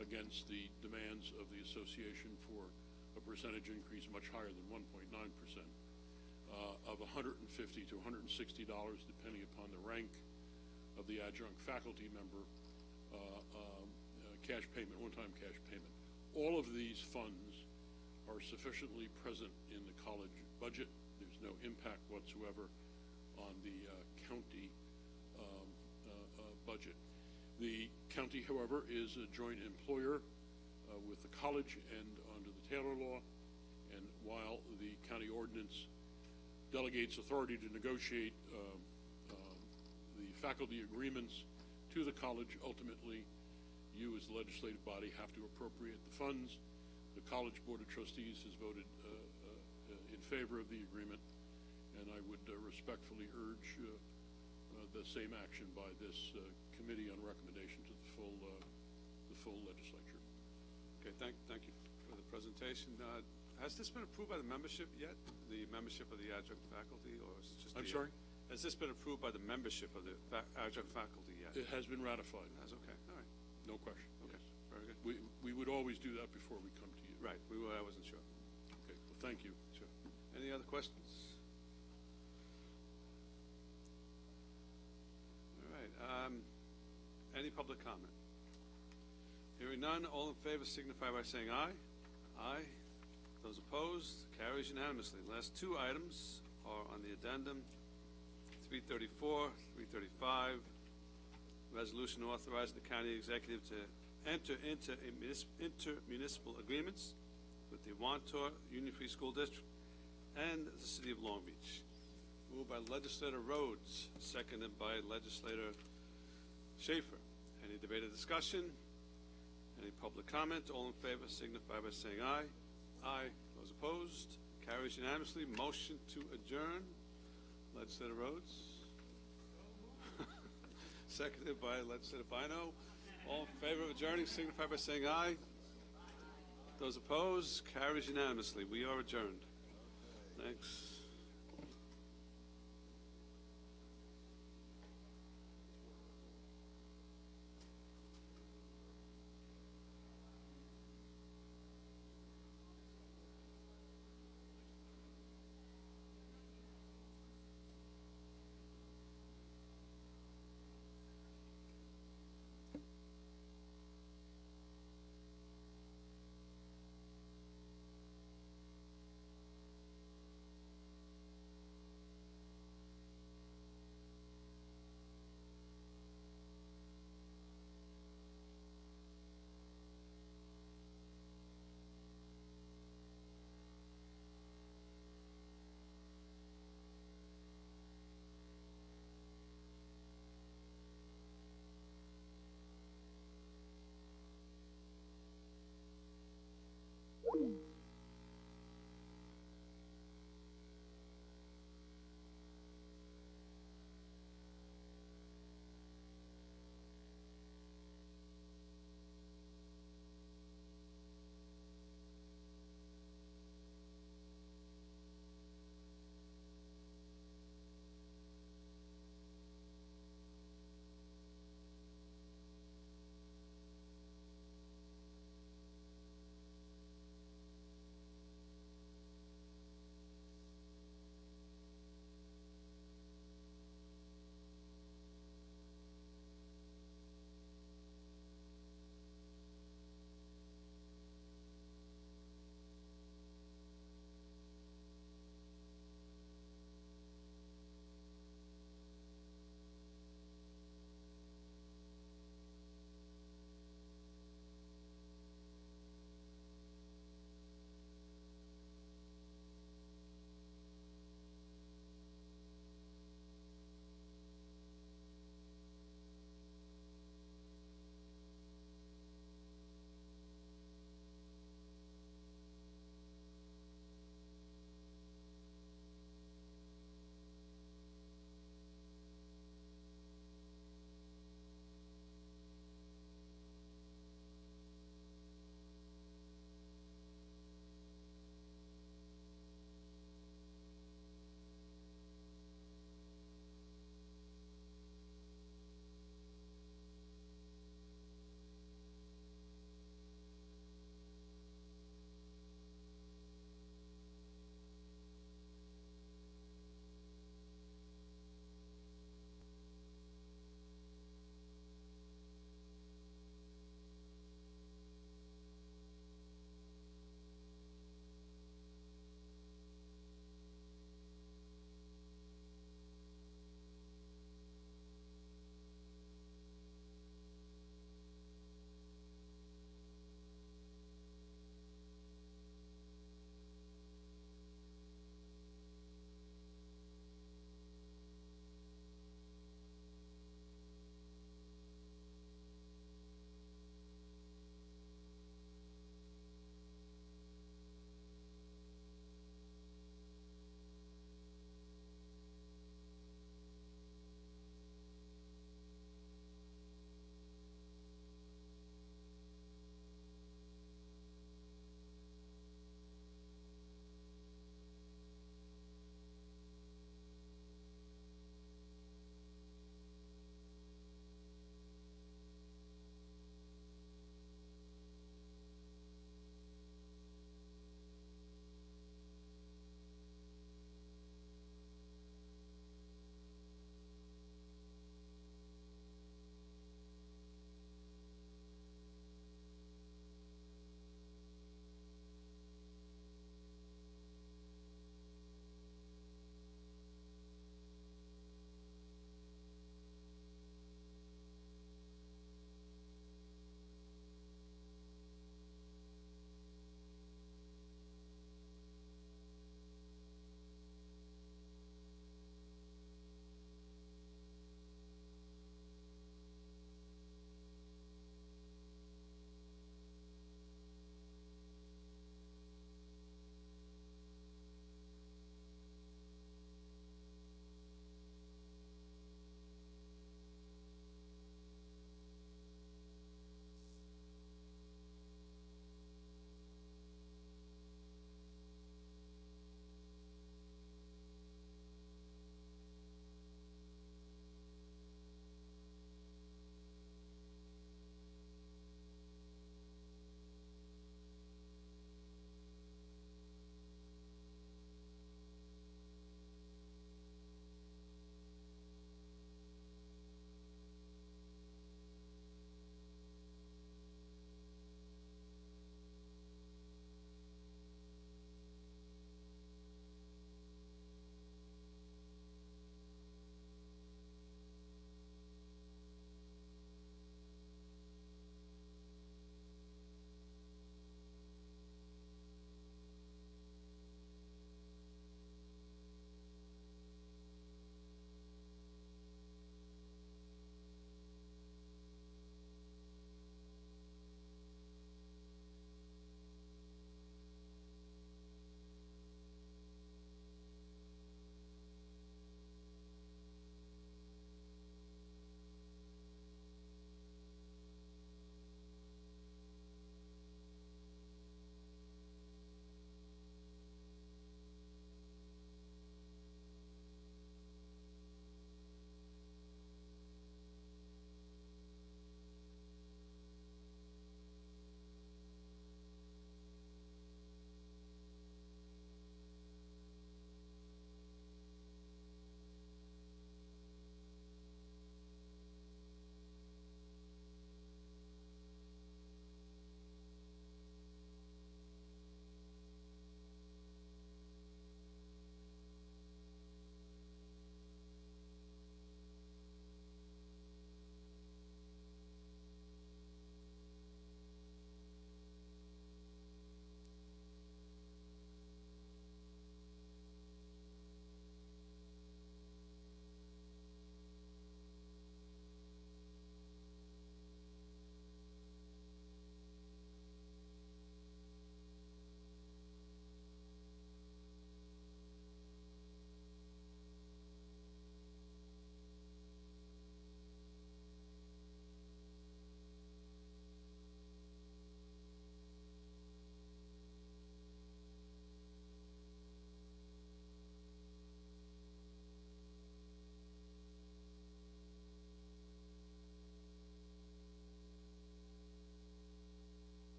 against the demands of the association for a percentage increase much higher than 1.9%, of $150 to $160, depending upon the rank of the adjunct faculty member, cash payment, one-time cash payment. All of these funds are sufficiently present in the college budget. There's no impact whatsoever on the county budget. The county, however, is a joint employer with the college and under the Taylor Law, and while the county ordinance delegates authority to negotiate the faculty agreements to the college, ultimately you as the legislative body have to appropriate the funds. The College Board of Trustees has voted in favor of the agreement, and I would respectfully urge the same action by this committee on recommendation to the full legislature. Okay, thank you for the presentation. Has this been approved by the membership yet? The membership of the adjunct faculty, or is it just? I'm sorry? Has this been approved by the membership of the adjunct faculty yet? It has been ratified. That's okay. All right. No question. Okay. Yes. Very good. We would always do that before we come to you. Right. I wasn't sure. Okay. Well, thank you. Sure. Any other questions? All right. Any public comment? Hearing none, all in favor signify by saying aye. Aye. Those opposed, carries unanimously. The last two items are on the addendum. 334, 335, resolution authorizing the county executive to enter into intermunicipal agreements with the Wantor Union Free School District and the City of Long Beach. Moved by Legislator Rhodes, seconded by Legislator Schaefer. Any debate or discussion? Any public comment? All in favor signify by saying aye. Aye. Those opposed? Carries unanimously. Motion to adjourn. Legislator Rhodes. Seconded by Legislator Bino. All in favor of adjourning signify by saying aye. Those opposed? Carries unanimously. We are adjourned. Thanks.